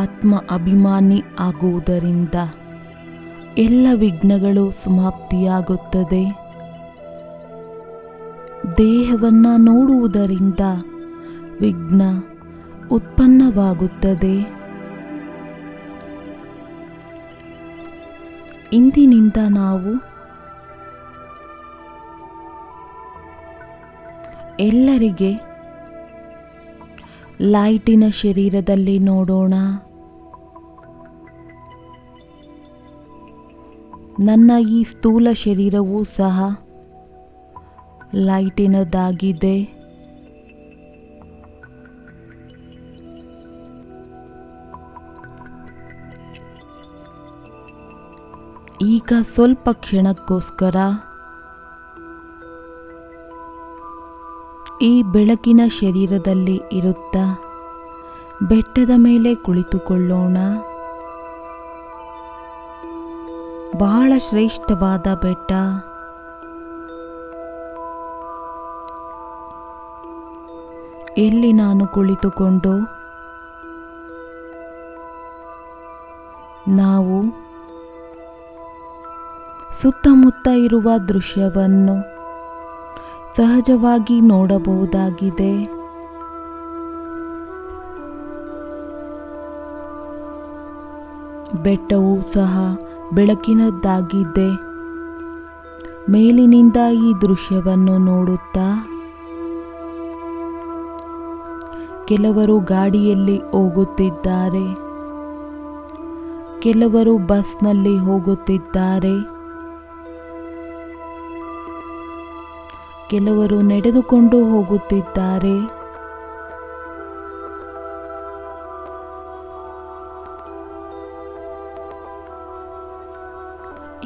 ಆತ್ಮ ಅಭಿಮಾನಿ ಆಗುವುದರಿಂದ ಎಲ್ಲ ವಿಘ್ನಗಳು ಸಮಾಪ್ತಿಯಾಗುತ್ತದೆ. ದೇಹವನ್ನು ನೋಡುವುದರಿಂದ ವಿಘ್ನ ಉತ್ಪನ್ನವಾಗುತ್ತದೆ. ಇಂದಿನಿಂದ ನಾವು ಎಲ್ಲರಿಗೆ ಲೈಟಿನ ಶರೀರದಲ್ಲಿ ನೋಡೋಣ. ನನ್ನ ಈ ಸ್ಥೂಲ ಶರೀರವೂ ಸಹ ಲೈಟಿನದಾಗಿದೆ. ಈಗ ಸ್ವಲ್ಪ ಕ್ಷಣಕ್ಕೋಸ್ಕರ ಈ ಬೆಳಕಿನ ಶರೀರದಲ್ಲಿ ಇರುತ್ತಾ ಬೆಟ್ಟದ ಮೇಲೆ ಕುಳಿತುಕೊಳ್ಳೋಣ. ಬಹಳ ಶ್ರೇಷ್ಠವಾದ ಬೆಟ್ಟ. ಎಲ್ಲಿ ನಾನು ಕುಳಿತುಕೊಂಡು ನಾವು ಸುತ್ತಮುತ್ತ ಇರುವ ದೃಶ್ಯವನ್ನು ಸಹಜವಾಗಿ ನೋಡಬಹುದಾಗಿದೆ. ಬೆಟ್ಟವು ಸಹ ಬೆಳಕಿನದ್ದಾಗಿದೆ. ಮೇಲಿನಿಂದ ಈ ದೃಶ್ಯವನ್ನು ನೋಡುತ್ತಾ ಕೆಲವರು ಗಾಡಿಯಲ್ಲಿ ಹೋಗುತ್ತಿದ್ದಾರೆ, ಕೆಲವರು ಬಸ್ನಲ್ಲಿ ಹೋಗುತ್ತಿದ್ದಾರೆ, ಕೆಲವರು ನಡೆದುಕೊಂಡು ಹೋಗುತ್ತಿದ್ದಾರೆ.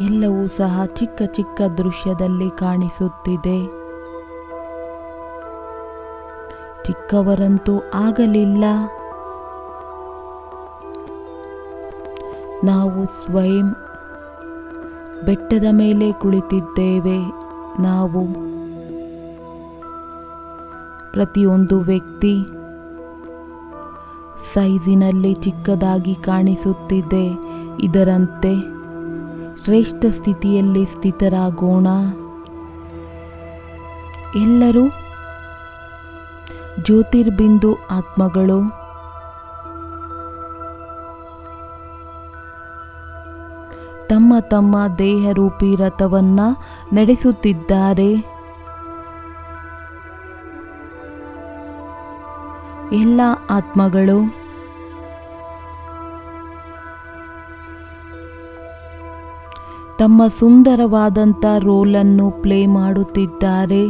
ಎಲ್ಲವೂ ಸಹ ಚಿಕ್ಕ ಚಿಕ್ಕ ದೃಶ್ಯದಲ್ಲಿ ಕಾಣಿಸುತ್ತಿದೆ. ಚಿಕ್ಕವರಂತೂ ಆಗಲಿಲ್ಲ. ನಾವು ಸ್ವಯಂ ಬೆಟ್ಟದ ಮೇಲೆ ಕುಳಿತಿದ್ದೇವೆ. ನಾವು ಪ್ರತಿಯೊಂದು ವ್ಯಕ್ತಿ ಸೈಜಿನಲ್ಲಿ ಚಿಕ್ಕದಾಗಿ ಕಾಣಿಸುತ್ತಿದೆ. ಇದರಂತೆ ಶ್ರೇಷ್ಠ ಸ್ಥಿತಿಯಲ್ಲಿ ಸ್ಥಿತರಾಗೋಣ. ಎಲ್ಲರೂ ಜ್ಯೋತಿರ್ಬಿಂದು ಆತ್ಮಗಳು. ತಮ್ಮ ತಮ್ಮ ದೇಹರೂಪಿ ರಥವನ್ನ ನಡೆಸುತ್ತಿದ್ದಾರೆ. ಎಲ್ಲ ಆತ್ಮಗಳು ತಮ್ಮ ಸುಂದರವಾದಂಥ ರೋಲನ್ನು ಪ್ಲೇ ಮಾಡುತ್ತಿದ್ದಾರೆ.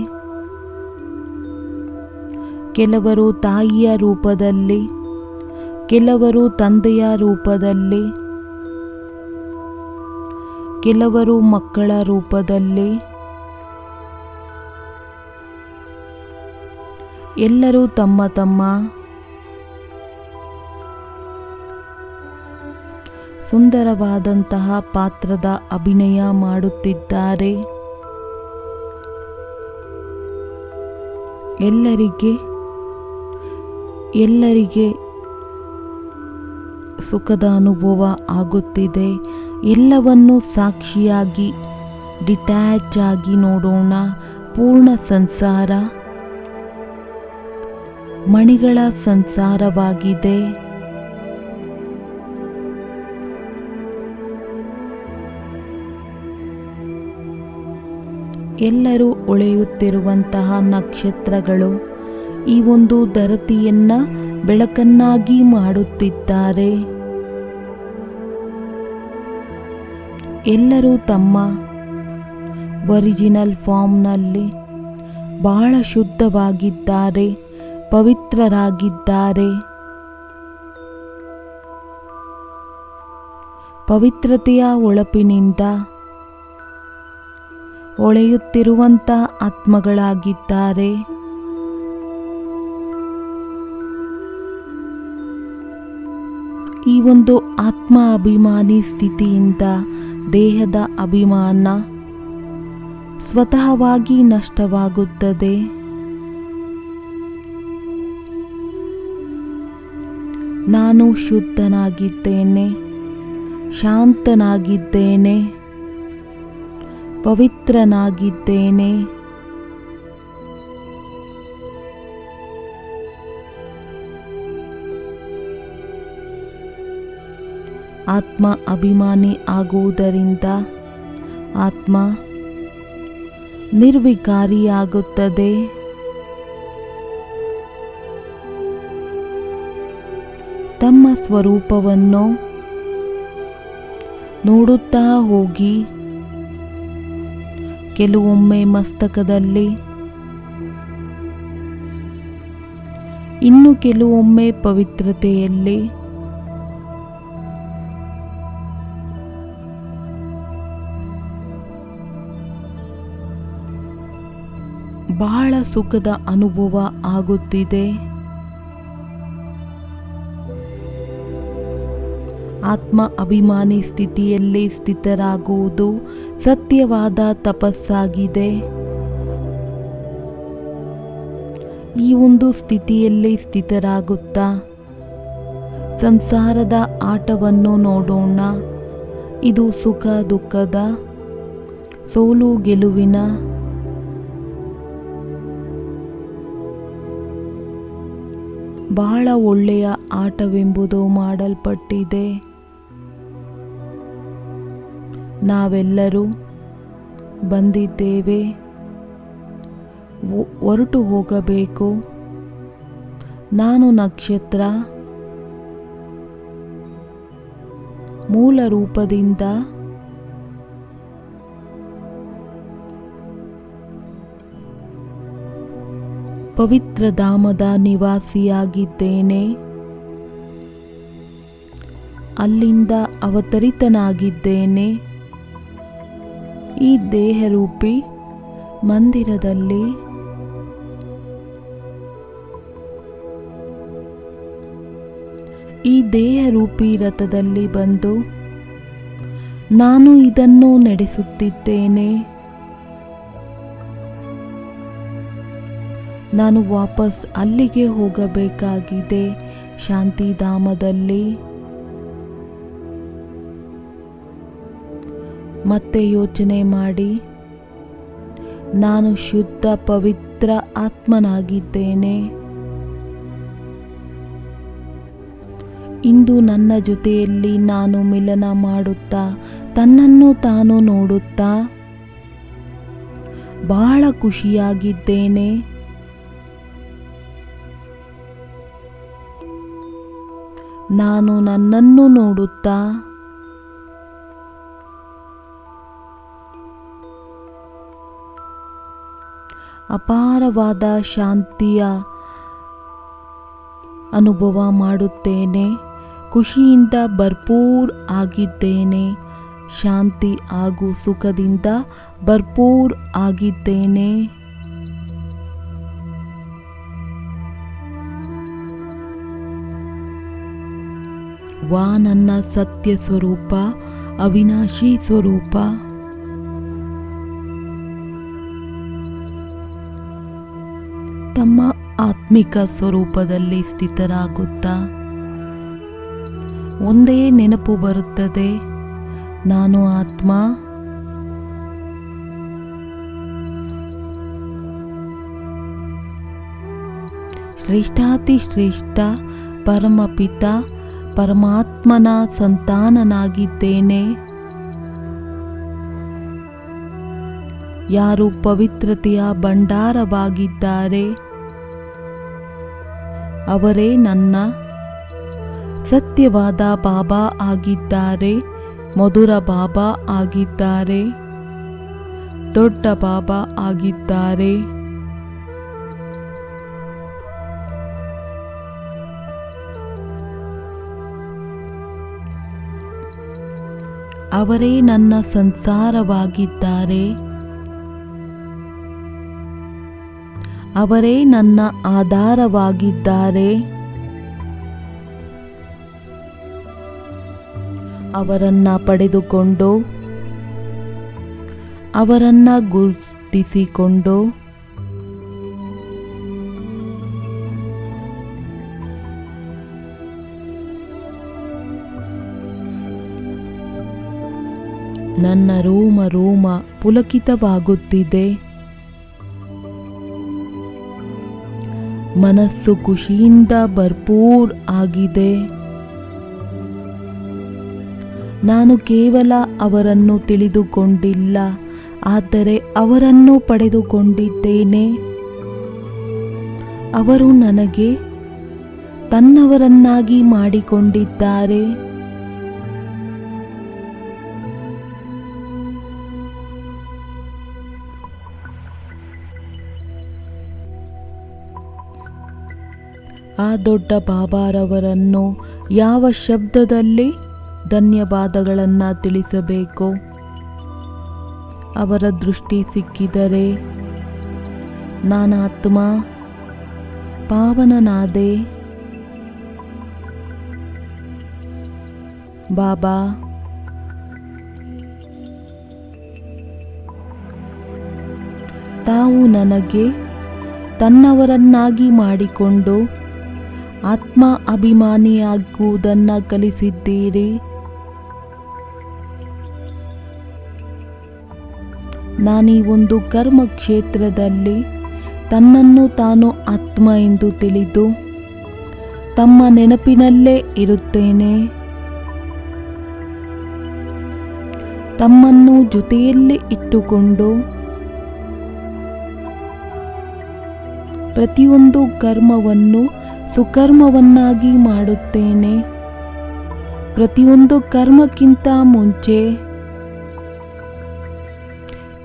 ಕೆಲವರು ತಾಯಿಯ ರೂಪದಲ್ಲಿ, ಕೆಲವರು ತಂದೆಯ ರೂಪದಲ್ಲಿ, ಕೆಲವರು ಮಕ್ಕಳ ರೂಪದಲ್ಲಿ, ಎಲ್ಲರೂ ತಮ್ಮ ತಮ್ಮ ಸುಂದರವಾದಂತಹ ಪಾತ್ರದ ಅಭಿನಯ ಮಾಡುತ್ತಿದ್ದಾರೆ. ಎಲ್ಲರಿಗೆ ಸುಖದ ಅನುಭವ ಆಗುತ್ತಿದೆ. ಎಲ್ಲವನ್ನು ಸಾಕ್ಷಿಯಾಗಿ ಡಿಟ್ಯಾಚ್ ಆಗಿ ನೋಡೋಣ. ಪೂರ್ಣ ಸಂಸಾರ ಮಣಿಗಳ ಸಂಸಾರವಾಗಿದೆ. ಎಲ್ಲರೂ ಹೊಳೆಯುತ್ತಿರುವಂತಹ ನಕ್ಷತ್ರಗಳು ಈ ಒಂದು ಧರತಿಯನ್ನ ಬೆಳಕನ್ನಾಗಿ ಮಾಡುತ್ತಿದ್ದಾರೆ. ಎಲ್ಲರೂ ತಮ್ಮ ಒರಿಜಿನಲ್ ಫಾರ್ಮ್ನಲ್ಲಿ ಬಹಳ ಶುದ್ಧವಾಗಿದ್ದಾರೆ, ಪವಿತ್ರರಾಗಿದ್ದಾರೆ. ಪವಿತ್ರತೆಯ ಹೊಳಪಿನಿಂದ ಹೊಳೆಯುತ್ತಿರುವಂಥ ಆತ್ಮಗಳಾಗಿದ್ದಾರೆ. ಈ ಒಂದು ಆತ್ಮ ಅಭಿಮಾನಿ ಸ್ಥಿತಿಯಿಂದ ದೇಹದ ಅಭಿಮಾನ ಸ್ವತಃವಾಗಿ ನಷ್ಟವಾಗುತ್ತದೆ. ನಾನು ಶುದ್ಧನಾಗಿದ್ದೇನೆ, ಶಾಂತನಾಗಿದ್ದೇನೆ, ಪವಿತ್ರನಾಗಿದ್ದೇನೆ. ಆತ್ಮ ಅಭಿಮಾನಿ ಆಗುವುದರಿಂದ ಆತ್ಮ ನಿರ್ವಿಕಾರಿಯಾಗುತ್ತದೆ. ತಮ್ಮ ಸ್ವರೂಪವನ್ನು ನೋಡುತ್ತಾ ಹೋಗಿ. ಕೆಲವೊಮ್ಮೆ ಮಸ್ತಕದಲ್ಲಿ, ಇನ್ನು ಕೆಲವೊಮ್ಮೆ ಪವಿತ್ರತೆಯಲ್ಲಿ. ಬಹಳ ಸುಖದ ಅನುಭವ ಆಗುತ್ತಿದೆ. ಆತ್ಮ ಅಭಿಮಾನಿ ಸ್ಥಿತಿಯಲ್ಲಿ ಸ್ಥಿತರಾಗುವುದು ಸತ್ಯವಾದ ತಪಸ್ಸಾಗಿದೆ. ಈ ಒಂದು ಸ್ಥಿತಿಯಲ್ಲಿ ಸ್ಥಿತರಾಗುತ್ತಾ ಸಂಸಾರದ ಆಟವನ್ನು ನೋಡೋಣ. ಇದು ಸುಖ ದುಃಖದ, ಸೋಲು ಗೆಲುವಿನ, ಬಹಳ ಒಳ್ಳೆಯ ಆಟವೆಂಬುದು ಮಾಡಲ್ಪಟ್ಟಿದೆ. ನಾವೆಲ್ಲರೂ ಬಂದಿದ್ದೇವೆ, ಹೊರಟು ಹೋಗಬೇಕು. ನಾನು ನಕ್ಷತ್ರ, ಮೂಲ ರೂಪದಿಂದ ಪವಿತ್ರ ಧಾಮದ ನಿವಾಸಿಯಾಗಿದ್ದೇನೆ. ಅಲ್ಲಿಂದ ಅವತರಿತನಾಗಿದ್ದೇನೆ. ಈ ದೇಹರೂಪಿ ಮಂದಿರದಲ್ಲಿ ಈ ದೇಹರೂಪಿ ರಥದಲ್ಲಿ ಬಂದು ನಾನು ಇದನ್ನು ನಡೆಸುತ್ತಿದ್ದೇನೆ. ನಾನು ವಾಪಸ್ ಅಲ್ಲಿಗೆ ಹೋಗಬೇಕಾಗಿದೆ, ಶಾಂತಿಧಾಮದಲ್ಲಿ. ಮತ್ತೆ ಯೋಚನೆ ಮಾಡಿ, ನಾನು ಶುದ್ಧ ಪವಿತ್ರ ಆತ್ಮನಾಗಿದ್ದೇನೆ. ಇಂದು ನನ್ನ ಜೊತೆಯಲ್ಲಿ ನಾನು ಮಿಲನ ಮಾಡುತ್ತಾ, ತನ್ನನ್ನು ತಾನು ನೋಡುತ್ತಾ ಬಹಳ ಖುಷಿಯಾಗಿದ್ದೇನೆ. ನಾನು ನನ್ನನ್ನು ನೋಡುತ್ತಾ ಅಪಾರವಾದ ಶಾಂತಿಯ ಅನುಭವ ಮಾಡುತ್ತೇನೆ. ಖುಷಿಯಿಂದ ಭರ್ಪೂರ್ ಆಗಿದ್ದೇನೆ. ಶಾಂತಿ ಹಾಗೂ ಸುಖದಿಂದ ಭರ್ಪೂರ್ ಆಗಿದ್ದೇನೆ. ವಾ ನನ್ನ ಸತ್ಯ ಸ್ವರೂಪ, ಅವಿನಾಶಿ ಸ್ವರೂಪ. ತಮ್ಮ ಆತ್ಮಿಕ ಸ್ವರೂಪದಲ್ಲಿ ಸ್ಥಿತರಾಗುತ್ತಾ ಒಂದೇ ನೆನಪು ಬರುತ್ತದೆ, ನಾನು ಆತ್ಮ. ಶ್ರೇಷ್ಠಾತಿ ಶ್ರೇಷ್ಠ ಪರಮಪಿತ ಪರಮಾತ್ಮನ ಸಂತಾನನಾಗಿದ್ದೇನೆ. ಯಾರು ಪವಿತ್ರತೆಯ ಭಂಡಾರವಾಗಿದ್ದಾರೆ ಅವರೇ ನನ್ನ ಸತ್ಯವಾದ ಬಾಬಾ ಆಗಿದ್ದಾರೆ, ಮಧುರ ಬಾಬಾ ಆಗಿದ್ದಾರೆ, ದೊಡ್ಡ ಬಾಬಾ ಆಗಿದ್ದಾರೆ. ಅವರೇ ನನ್ನ ಸಂಸಾರವಾಗಿದ್ದಾರೆ. ಅವರೇ ನನ್ನ ಆಧಾರವಾಗಿದ್ದಾರೆ. ಅವರನ್ನ ಪಡೆದುಕೊಂಡು ಅವರನ್ನ ಗುರುತಿಸಿಕೊಂಡು ನನ್ನ ರೋಮ ರೋಮ ಪುಲಕಿತವಾಗುತ್ತಿದೆ. ಮನಸ್ಸು ಖುಷಿಯಿಂದ ಭರ್ಪೂರ್ ಆಗಿದೆ. ನಾನು ಕೇವಲ ಅವರನ್ನು ತಿಳಿದುಕೊಂಡಿಲ್ಲ, ಆದರೆ ಅವರನ್ನು ಪಡೆದುಕೊಂಡಿದ್ದೇನೆ. ಅವರು ನನಗೆ ತನ್ನವರನ್ನಾಗಿ ಮಾಡಿಕೊಂಡಿದ್ದಾರೆ. ಆ ದೊಡ್ಡ ಬಾಬಾರವರನ್ನು ಯಾವ ಶಬ್ದದಲ್ಲಿ ಧನ್ಯವಾದಗಳನ್ನು ತಿಳಿಸಬೇಕು? ಅವರ ದೃಷ್ಟಿ ಸಿಕ್ಕಿದರೆ ನಾನಾತ್ಮ ಪಾವನನಾದೆ. ಬಾಬಾ, ತಾವು ನನಗೆ ತನ್ನವರನ್ನಾಗಿ ಮಾಡಿಕೊಂಡು ಆತ್ಮ ಅಭಿಮಾನಿಯಾಗುವುದನ್ನು ಕಲಿಸಿದ್ದೀರಿ. ನಾನೀ ಒಂದು ಕರ್ಮ ಕ್ಷೇತ್ರದಲ್ಲಿ ತನ್ನನ್ನು ತಾನು ಆತ್ಮ ಎಂದು ತಿಳಿದು ತಮ್ಮ ನೆನಪಿನಲ್ಲೇ ಇರುತ್ತೇನೆ. ತಮ್ಮನ್ನು ಜೊತೆಯಲ್ಲಿ ಇಟ್ಟುಕೊಂಡು ಪ್ರತಿಯೊಂದು ಕರ್ಮವನ್ನು ಸುಕರ್ಮವನ್ನಾಗಿ ಮಾಡುತ್ತೇನೆ. ಪ್ರತಿಯೊಂದು ಕರ್ಮಕ್ಕಿಂತ ಮುಂಚೆ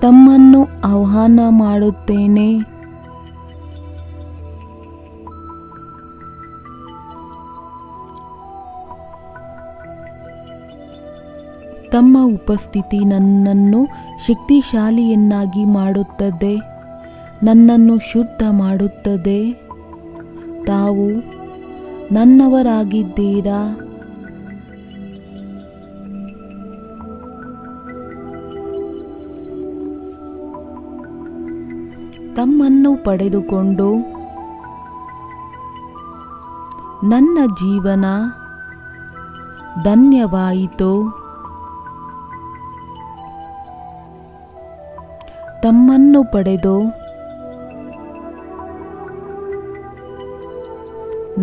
ತಮ್ಮನ್ನು ಆಹ್ವಾನ ಮಾಡುತ್ತೇನೆ. ತಮ್ಮ ಉಪಸ್ಥಿತಿ ನನ್ನನ್ನು ಶಕ್ತಿಶಾಲಿಯನ್ನಾಗಿ ಮಾಡುತ್ತದೆ, ನನ್ನನ್ನು ಶುದ್ಧ ಮಾಡುತ್ತದೆ. ತಾವು ನನ್ನವರಾಗಿದ್ದೀರಾ. ತಮ್ಮನ್ನು ಪಡೆದುಕೊಂಡು ನನ್ನ ಜೀವನ ಧನ್ಯವಾಯಿತು. ತಮ್ಮನ್ನು ಪಡೆದು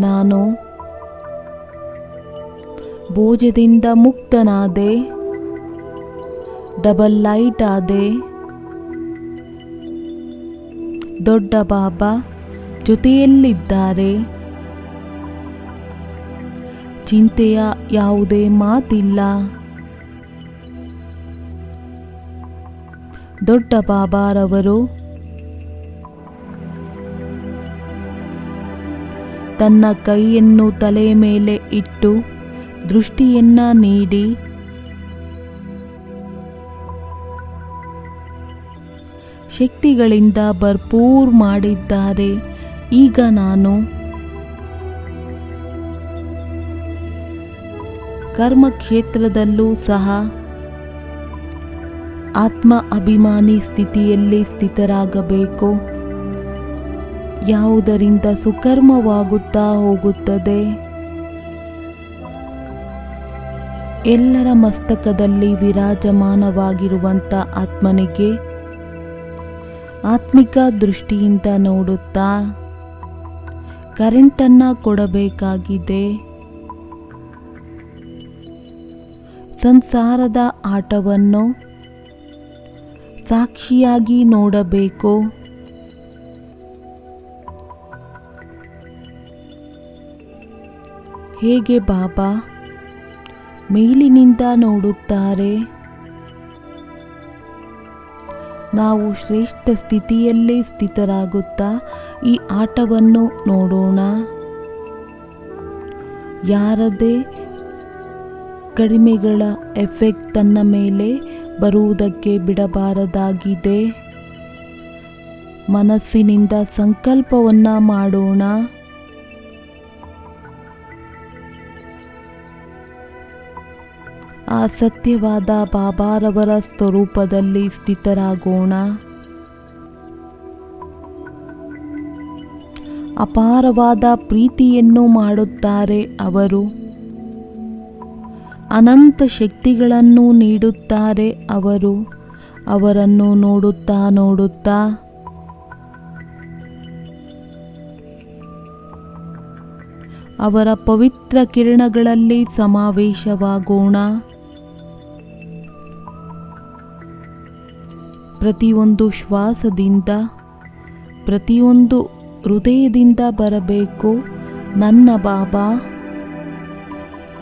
ನಾನು ಬೋಜದಿಂದ ಮುಕ್ತನಾದೆ, ಡಬಲ್ ಲೈಟ್ ಆದೆ. ದೊಡ್ಡ ಬಾಬಾ ಜೊತೆಯಲ್ಲಿದ್ದಾರೆ. ಚಿಂತೆಯ ಯಾವುದೇ ಮಾತಿಲ್ಲ. ದೊಡ್ಡ ಬಾಬಾರವರು ತನ್ನ ಕೈಯನ್ನು ತಲೆ ಮೇಲೆ ಇಟ್ಟು ದೃಷ್ಟಿಯನ್ನ ನೀಡಿ ಶಕ್ತಿಗಳಿಂದ ಭರ್ಪೂರ್ ಮಾಡಿದ್ದಾರೆ. ಈಗ ನಾನು ಕರ್ಮಕ್ಷೇತ್ರದಲ್ಲೂ ಸಹ ಆತ್ಮ ಅಭಿಮಾನಿ ಸ್ಥಿತಿಯಲ್ಲಿ ಸ್ಥಿತರಾಗಬೇಕು. ಯಾವುದರಿಂದ ಸುಕರ್ಮವಾಗುತ್ತಾ ಹೋಗುತ್ತದೆ. ಎಲ್ಲರ ಮಸ್ತಕದಲ್ಲಿ ವಿರಾಜಮಾನವಾಗಿರುವಂಥ ಆತ್ಮನಿಗೆ ಆತ್ಮಿಕ ದೃಷ್ಟಿಯಿಂದ ನೋಡುತ್ತಾ ಕರೆಂಟನ್ನು ಕೊಡಬೇಕಾಗಿದೆ. ಸಂಸಾರದ ಆಟವನ್ನು ಸಾಕ್ಷಿಯಾಗಿ ನೋಡಬೇಕು. ಹೇಗೆ ಬಾಬಾ ಮೇಲಿನಿಂದ ನೋಡುತ್ತಾರೆ, ನಾವು ಶ್ರೇಷ್ಠ ಸ್ಥಿತಿಯಲ್ಲೇ ಸ್ಥಿತರಾಗುತ್ತಾ ಈ ಆಟವನ್ನು ನೋಡೋಣ. ಯಾರದೇ ಕಡಿಮೆಗಳ ಎಫೆಕ್ಟ್ ತನ್ನ ಮೇಲೆ ಬರುವುದಕ್ಕೆ ಬಿಡಬಾರದಾಗಿದೆ. ಮನಸ್ಸಿನಿಂದ ಸಂಕಲ್ಪವನ್ನು ಮಾಡೋಣ. ಆ ಸತ್ಯವಾದ ಬಾಬಾರವರ ಸ್ವರೂಪದಲ್ಲಿ ಸ್ಥಿತರಾಗೋಣ. ಅಪಾರವಾದ ಪ್ರೀತಿಯನ್ನು ಮಾಡುತ್ತಾರೆ ಅವರು. ಅನಂತ ಶಕ್ತಿಗಳನ್ನು ನೀಡುತ್ತಾರೆ. ಅವರು ಅವರನ್ನು ನೋಡುತ್ತಾ ನೋಡುತ್ತಾ ಅವರ ಪವಿತ್ರ ಕಿರಣಗಳಲ್ಲಿ ಸಮಾವೇಶವಾಗೋಣ. ಪ್ರತಿಯೊಂದು ಶ್ವಾಸದಿಂದ, ಪ್ರತಿಯೊಂದು ಹೃದಯದಿಂದ ಬರಬೇಕು, ನನ್ನ ಬಾಬಾ,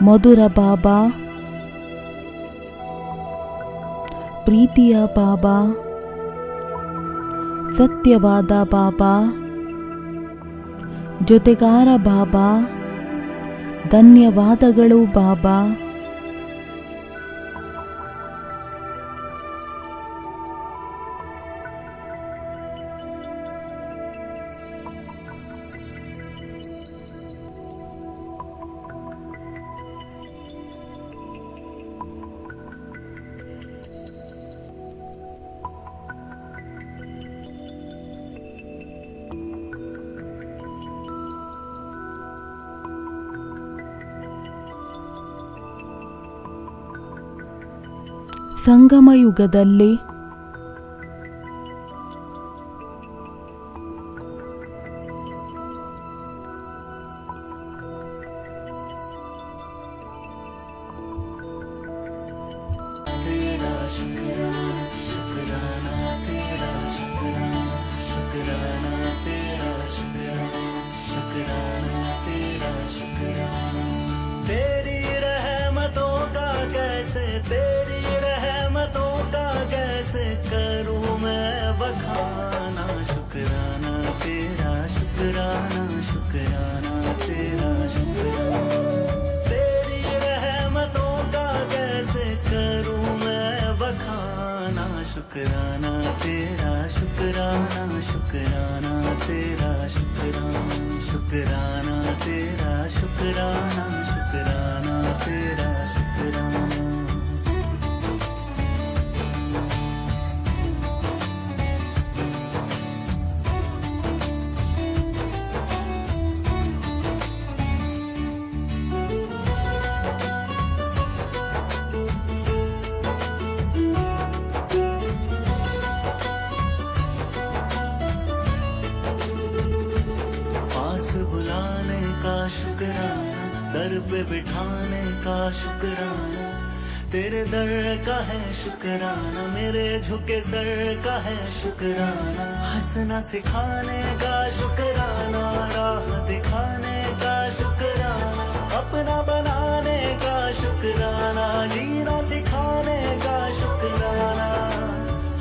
ಮಧುರ ಬಾಬಾ, ಪ್ರೀತಿಯ ಬಾಬಾ, ಸತ್ಯವಾದ ಬಾಬಾ, ಜೊತೆಗಾರ ಬಾಬಾ, ಧನ್ಯವಾದಗಳು ಬಾಬಾ. ಸಂಗಮ ಯುಗದಲ್ಲಿ तेरी रहमतों का कैसे, तेरी रहमतों का कैसे करूं मैं बखाना। शुक्राना तेरा, शुक्राना शुक्राना तेरा, शुक्राना तेरी रहमतों का कैसे करूं मैं बखाना। शुक्राना तेरा, शुक्राना शुक्राना तेरा, शुक्राना शुक्राना तेरा, शुक्राना शुक्राना तेरा, शुक्राना। पास बुलाने का शुक्राना, दर पे बिठाने का शुक्राना, तेरे दर का है शुक्राना, मेरे झुके सर का है शुक्राना। हंसना सिखाने का शुक्राना, राह दिखाने का शुक्राना, अपना बनाने का शुक्राना, जीना सिखाने का शुक्राना।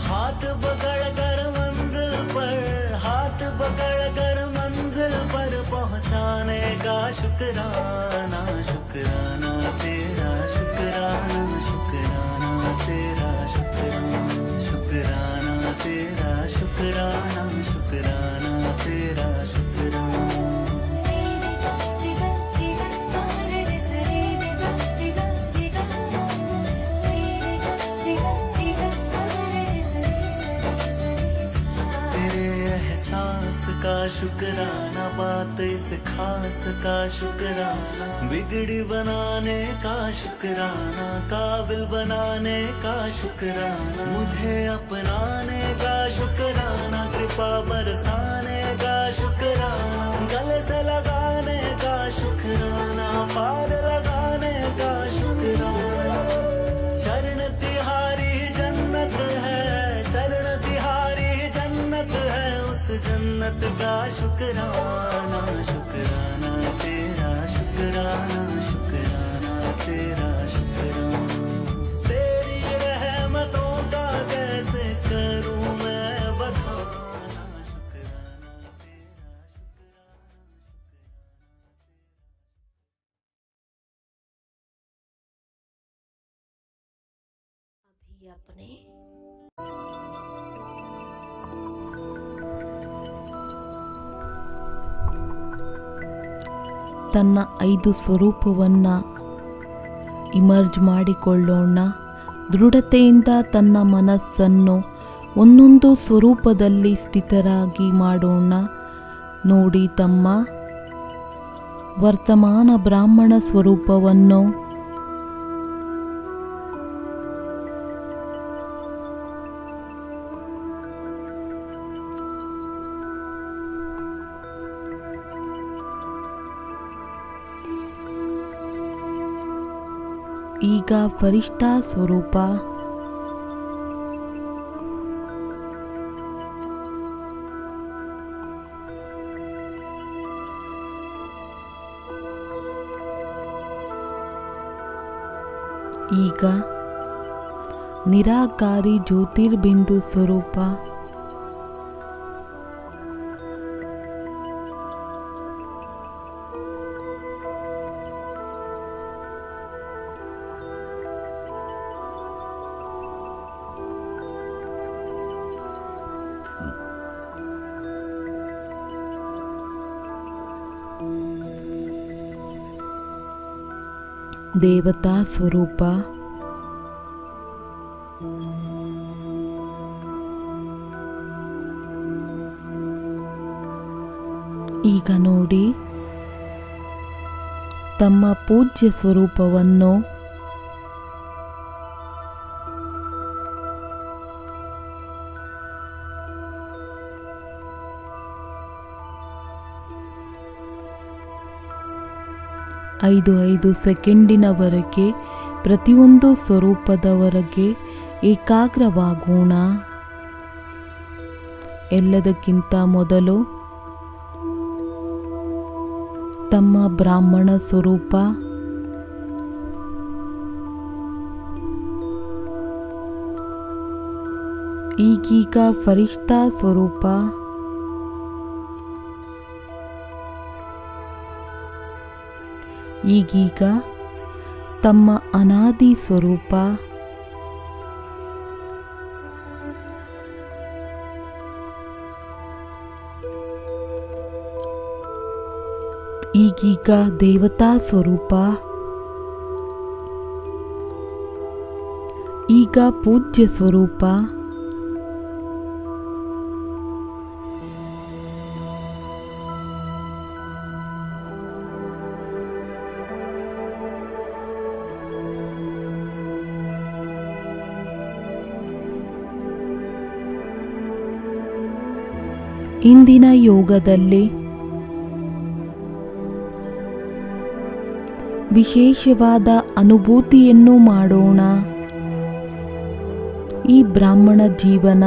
हाथ पकड़ कर मंजिल पर, हाथ पकड़ कर मंजिल पर पहुंचाने का शुक्राना। शुक्राना तेरा, शुक्राना शुक्राना तेरा, शुक्राना शुक्राना तेरा, शुक्राना शुक्राना तेरा, शुक्राना। का शुक्राना, बात इस खास का शुक्राना, बिगड़ी बनाने का शुक्राना, काबिल बनाने का शुक्राना, मुझे अपनाने का शुक्राना, कृपा बरसाने का शुक्राना, गले से लगाने का शुक्राना, पार लगाने का शुक्राना। चरण तिहारी जन्नत है, चरण तिहारी जन्नत है, उस जन्नत का शुक्राना। शुक्राना तेरा, शुक्राना शुक्राना तेरा, शुक्राना तेरी रहमतों का कैसे करूं मैं बखाना। शुक्राना तेरा, अभी अपने ತನ್ನ 5 ಸ್ವರೂಪವನ್ನು ಇಮರ್ಜ್ ಮಾಡಿಕೊಳ್ಳೋಣ. ದೃಢತೆಯಿಂದ ತನ್ನ ಮನಸ್ಸನ್ನು ಒಂದೊಂದು ಸ್ವರೂಪದಲ್ಲಿ ಸ್ಥಿತರಾಗಿ ಮಾಡೋಣ. ನೋಡಿ, ತಮ್ಮ ವರ್ತಮಾನ ಬ್ರಾಹ್ಮಣ ಸ್ವರೂಪವನ್ನು ಈಗ ಫರಿಷ್ಠಾ ಸ್ವರೂಪ, ಈಗ ನಿರಾಕಾರಿ ಜ್ಯೋತಿರ್ಬಿಂದು ಸ್ವರೂಪ, ದೇವತಾ ಸ್ವರೂಪ, ಈಗ ನೋಡಿ ತಮ್ಮ ಪೂಜ್ಯ ಸ್ವರೂಪವನ್ನು ಐದು ಸೆಕೆಂಡಿನವರೆಗೆ ಪ್ರತಿಯೊಂದು ಸ್ವರೂಪದವರೆಗೆ ಏಕಾಗ್ರವಾಗೋಣ. ಎಲ್ಲದಕ್ಕಿಂತ ಮೊದಲು ತಮ್ಮ ಬ್ರಾಹ್ಮಣ ಸ್ವರೂಪ, ಈಗೀಗ ಫರಿಷ್ಠಾ ಸ್ವರೂಪ, ಈಗೀಗ ತಮ್ಮ ಅನಾದಿ ಸ್ವರೂಪ, ಈಗೀಗ ದೇವತಾ ಸ್ವರೂಪ, ಈಗ ಪೂಜ್ಯ ಸ್ವರೂಪ, ಇಂದಿನ ಯೋಗದಲ್ಲಿ ವಿಶೇಷವಾದ ಅನುಭೂತಿಯನ್ನು ಮಾಡೋಣ. ಈ ಬ್ರಾಹ್ಮಣ ಜೀವನ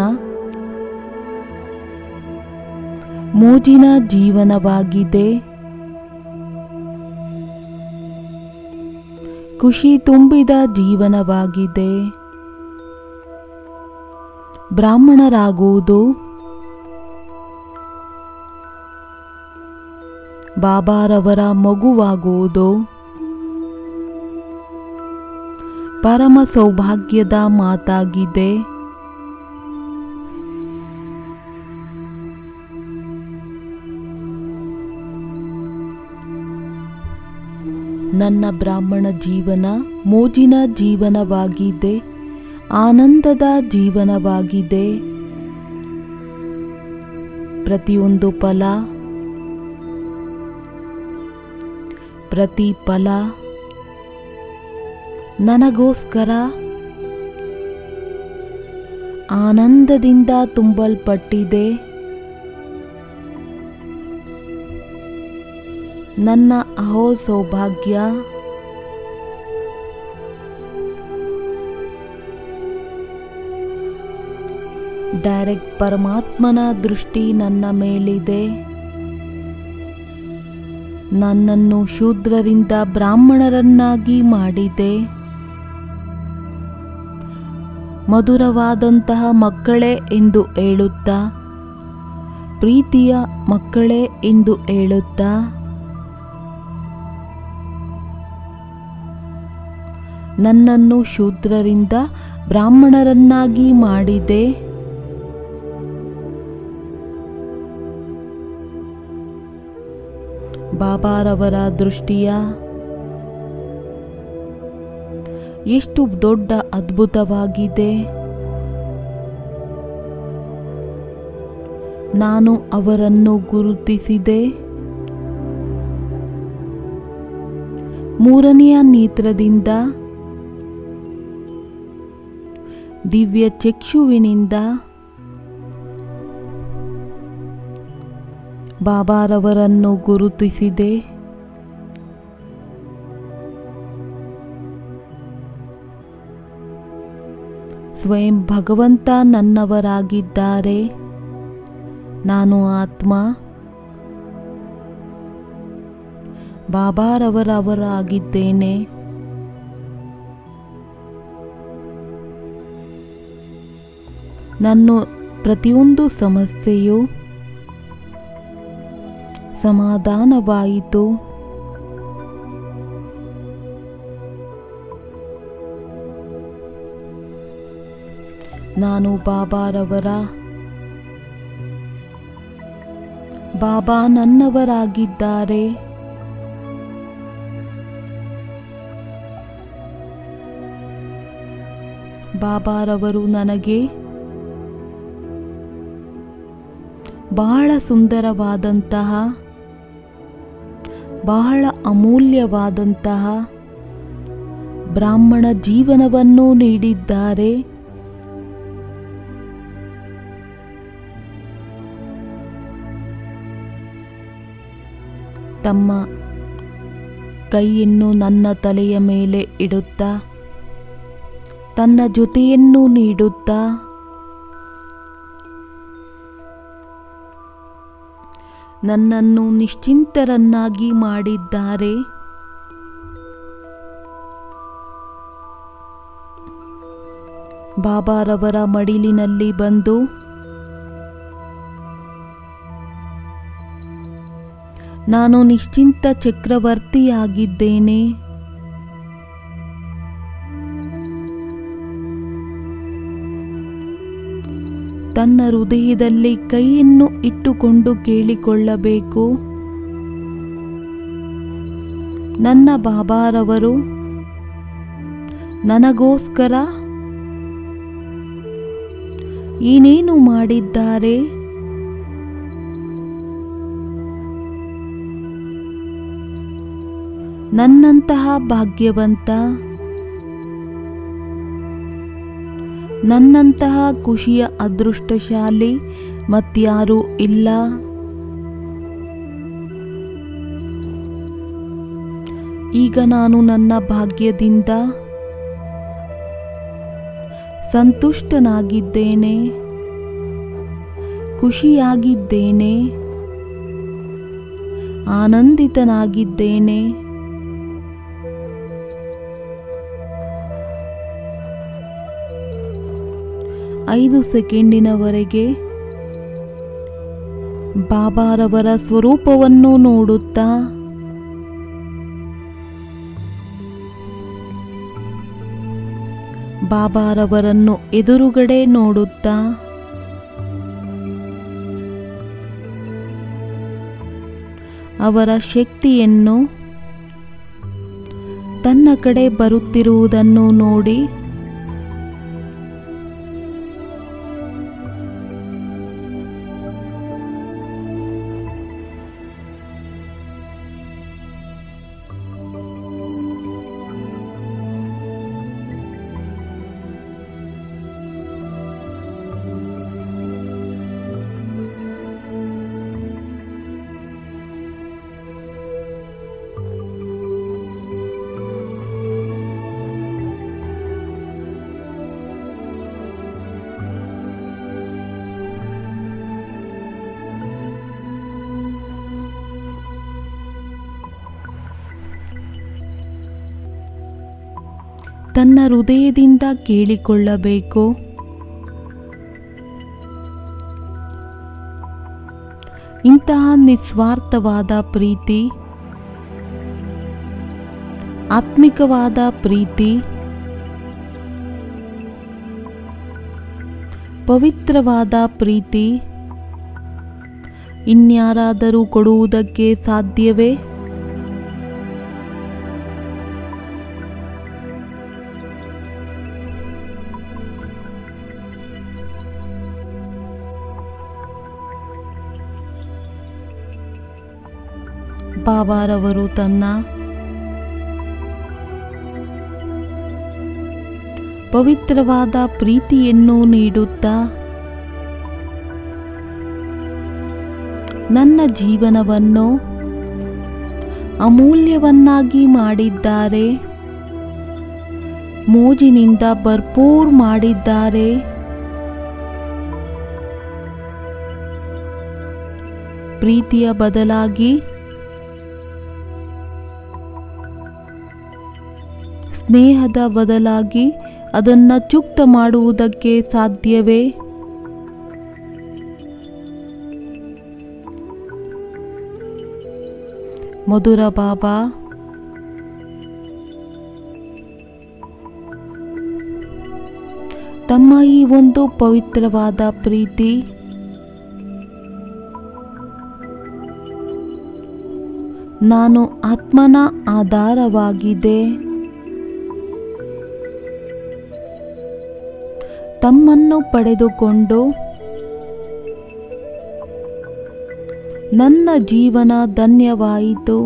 ಮೋಜಿನ ಜೀವನವಾಗಿದೆ. ಖುಷಿ ತುಂಬಿದ ಜೀವನವಾಗಿದೆ. ಬ್ರಾಹ್ಮಣರಾಗುವುದು ಬಾಬಾರವರ ಮಗುವಾಗುವುದು ಪರಮ ಸೌಭಾಗ್ಯದ ಮಾತಾಗಿದೆ. ನನ್ನ ಬ್ರಾಹ್ಮಣ ಜೀವನ ಮೋಜಿನ ಜೀವನವಾಗಿದೆ, ಆನಂದದ ಜೀವನವಾಗಿದೆ. ಪ್ರತಿಯೊಂದು ಫಲ, ಪ್ರತಿ ಫಲ ನನಗೋಸ್ಕರ ಆನಂದದಿಂದ ತುಂಬಲ್ಪಟ್ಟಿದೆ. ನನ್ನ ಅಹೋ ಸೌಭಾಗ್ಯ. ಡೈರೆಕ್ಟ್ ಪರಮಾತ್ಮನ ದೃಷ್ಟಿ ನನ್ನ ಮೇಲಿದೆ. ನನ್ನನ್ನು ಶೂದ್ರರಿಂದ ಬ್ರಾಹ್ಮಣರನ್ನಾಗಿ ಮಾಡಿದೆ. ಮಧುರವಾದಂತಹ ಮಕ್ಕಳೇ ಎಂದು ಹೇಳುತ್ತಾ, ಪ್ರೀತಿಯ ಮಕ್ಕಳೇ ಎಂದು ಹೇಳುತ್ತಾ, ನನ್ನನ್ನು ಶೂದ್ರರಿಂದ ಬ್ರಾಹ್ಮಣರನ್ನಾಗಿ ಮಾಡಿದೆ. ಬಾಬಾರವರ ದೃಷ್ಟಿಯ ಎಷ್ಟು ದೊಡ್ಡ ಅದ್ಭುತವಾಗಿದೆ. ನಾನು ಅವರನ್ನು ಗುರುತಿಸಿದೆ. ಮೂರನೆಯ ನೇತ್ರದಿಂದ, ದಿವ್ಯ ಚಕ್ಷುವಿನಿಂದ ಬಾಬಾರವರನ್ನು ಗುರುತಿಸಿದೆ. ಸ್ವಯಂ ಭಗವಂತ ನನ್ನವರಾಗಿದ್ದಾರೆ. ನಾನು ಆತ್ಮ ಬಾಬಾರವರಾಗಿದ್ದೇನೆ. ನನ್ನ ಪ್ರತಿಯೊಂದು ಸಮಸ್ಯೆಯು ಸಮಾಧಾನವಾಯಿತು. ನಾನು ಬಾಬಾ ನನ್ನವರಾಗಿದ್ದಾರೆ. ಬಾಬಾರವರು ನನಗೆ ಬಹಳ ಸುಂದರವಾದಂತಹ, ಬಹಳ ಅಮೂಲ್ಯವಾದಂತಹ ಬ್ರಾಹ್ಮಣ ಜೀವನವನ್ನು ನೀಡಿದ್ದಾರೆ. ತಮ್ಮ ಕೈಯನ್ನು ನನ್ನ ತಲೆಯ ಮೇಲೆ ಇಡುತ್ತಾ, ತನ್ನ ಜೊತೆಯನ್ನು ನೀಡುತ್ತಾ, ನನ್ನನ್ನು ನಿಶ್ಚಿಂತರನ್ನಾಗಿ ಮಾಡಿದ್ದಾರೆ. ಬಾಬಾರವರ ಮಡಿಲಿನಲ್ಲಿ ಬಂದು ನಾನು ನಿಶ್ಚಿಂತ ಚಕ್ರವರ್ತಿಯಾಗಿದ್ದೇನೆ. ತನ್ನ ಹೃದಯದಲ್ಲಿ ಕೈಯನ್ನು ಇಟ್ಟುಕೊಂಡು ಕೇಳಿಕೊಳ್ಳಬೇಕು, ನನ್ನ ಬಾಬಾರವರು ನನಗೋಸ್ಕರ ಏನೇನು ಮಾಡಿದ್ದಾರೆ, ನನ್ನಂತಹ ಭಾಗ್ಯವಂತ, ನನ್ನಂತಹ ಖುಷಿಯ ಅದೃಷ್ಟಶಾಲಿ ಮತ್ಯಾರೂ ಇಲ್ಲ. ಈಗ ನಾನು ನನ್ನ ಭಾಗ್ಯದಿಂದ ಸಂತುಷ್ಟನಾಗಿದ್ದೇನೆ, ಖುಷಿಯಾಗಿದ್ದೇನೆ, ಆನಂದಿತನಾಗಿದ್ದೇನೆ. ಐದು ಸೆಕೆಂಡಿನವರೆಗೆ ಬಾಬಾರವರ ಸ್ವರೂಪವನ್ನು ನೋಡುತ್ತಾ ಬಾಬಾರವರನ್ನು ಎದುರುಗಡೆ ನೋಡುತ್ತಾ ಅವರ ಶಕ್ತಿಯನ್ನು ತನ್ನ ಕಡೆ ಬರುತ್ತಿರುವುದನ್ನು ನೋಡಿ ತನ್ನ ಹೃದಯದಿಂದ ಕೇಳಿಕೊಳ್ಳಬೇಕು, ಇಂತಹ ನಿಸ್ವಾರ್ಥವಾದ ಪ್ರೀತಿ, ಆತ್ಮಿಕವಾದ ಪ್ರೀತಿ, ಪವಿತ್ರವಾದ ಪ್ರೀತಿ ಇನ್ಯಾರಾದರೂ ಕೊಡುವುದಕ್ಕೆ ಸಾಧ್ಯವೇ? ಬಾಬಾರವರು ತನ್ನ ಪವಿತ್ರವಾದ ಪ್ರೀತಿಯನ್ನು ನೀಡುತ್ತಾ ನನ್ನ ಜೀವನವನ್ನು ಅಮೂಲ್ಯವನ್ನಾಗಿ ಮಾಡಿದ್ದಾರೆ. ಮೋಜಿನಿಂದ ಭರ್ಪೂರ್ ಮಾಡಿದ್ದಾರೆ. ಪ್ರೀತಿಯ ಬದಲಾಗಿ ಸ್ನೇಹದ ಬದಲಾಗಿ ಅದನ್ನು ಚುಕ್ತ ಮಾಡುವುದಕ್ಕೆ ಸಾಧ್ಯವೇ? ಮಧುರ ಬಾಬಾ, ತಮ್ಮ ಈ ಒಂದು ಪವಿತ್ರವಾದ ಪ್ರೀತಿ ನಾನು ಆತ್ಮನ ಆಧಾರವಾಗಿದೆ. ತಮ್ಮನ್ನು ಪಡೆದುಕೊಂಡು ನನ್ನ ಜೀವನ ಧನ್ಯವಾಯಿತು.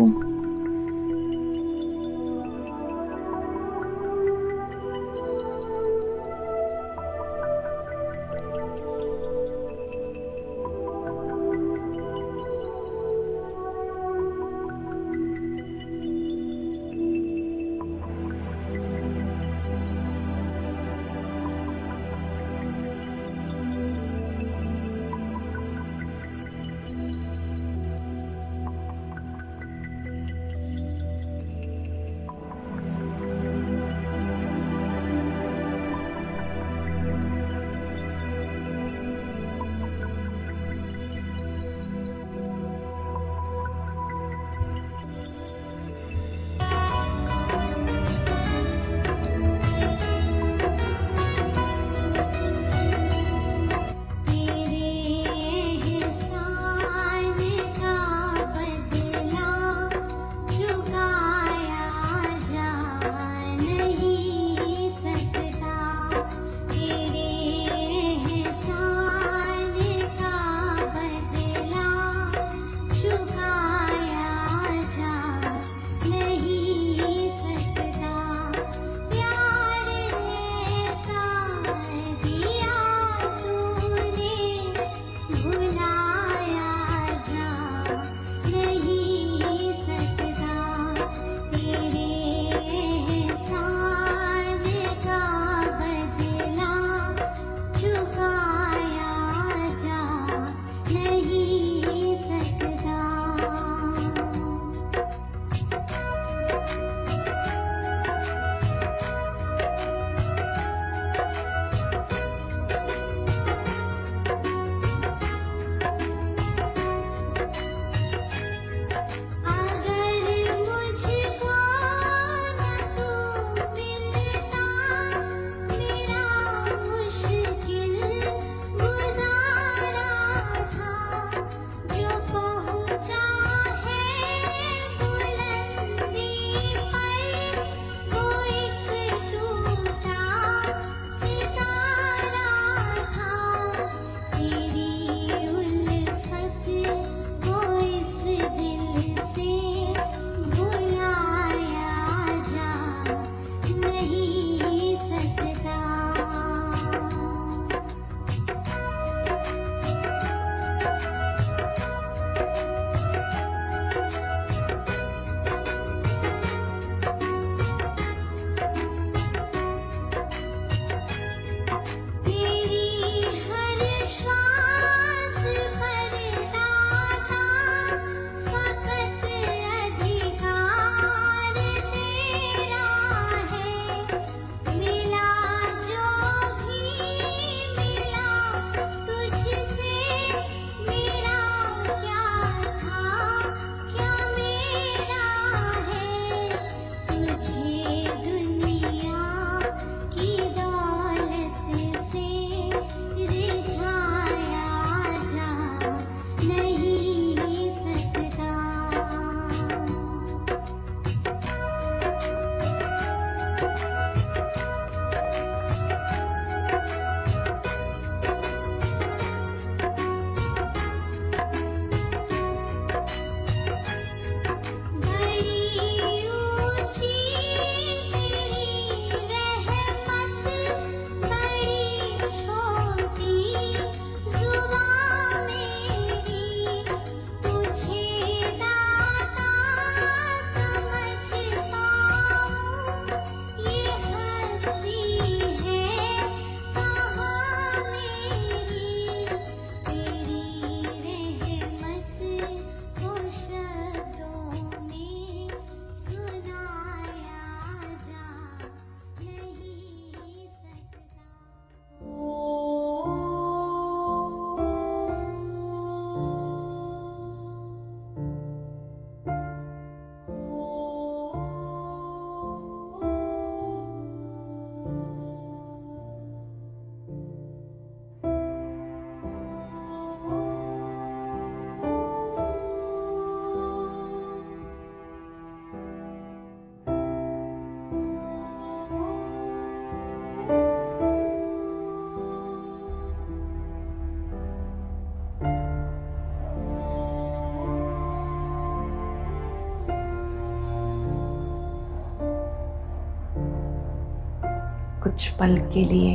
कुछ पल के लिए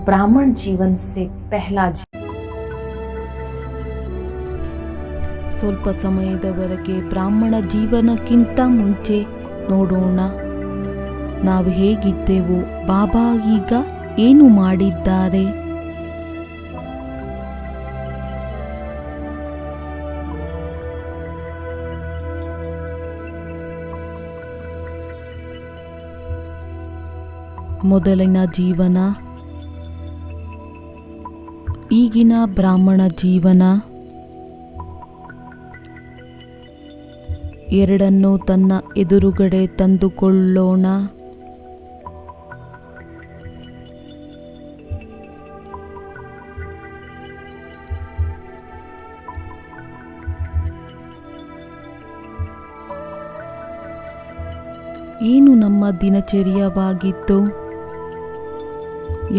ब्राह्मण जीवन से पहला ಸ್ವಲ್ಪ ಸಮಯದವರೆಗೆ ಬ್ರಾಹ್ಮಣ ಜೀವನಕ್ಕಿಂತ ಮುಂಚೆ ನೋಡೋಣ ನಾವು ಹೇಗಿದ್ದೆವು, ಬಾಬಾ ಈಗ ಏನು ಮಾಡಿದ್ದಾರೆ. ಮೊದಲಿನ ಜೀವನ, ಈಗಿನ ಬ್ರಾಹ್ಮಣ ಜೀವನ ಎರಡನ್ನೂ ತನ್ನ ಎದುರುಗಡೆ ತಂದುಕೊಳ್ಳೋಣ. ಏನು ನಮ್ಮ ದಿನಚರ್ಯವಾಗಿತ್ತು,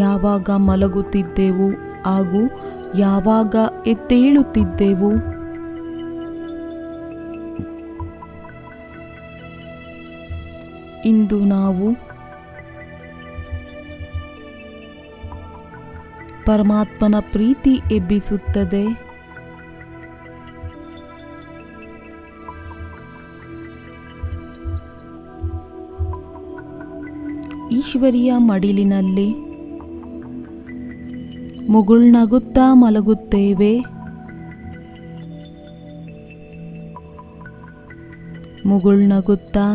ಯಾವಾಗ ಮಲಗುತ್ತಿದ್ದೆವು ಹಾಗೂ ಯಾವಾಗ ಎದ್ದೇಳುತ್ತಿದ್ದೆವು. ಇಂದು ನಾವು ಪರಮಾತ್ಮನ ಪ್ರೀತಿ ಎಬ್ಬಿಸುತ್ತದೆ. ಈಶ್ವರಿಯ ಮಡಿಲಿನಲ್ಲಿ ಮುಗುಳ್ನಗುತ್ತಾ ಮಲಗುತ್ತೇವೆ. ಮುಗುಳ್ನಗುತ್ತಾ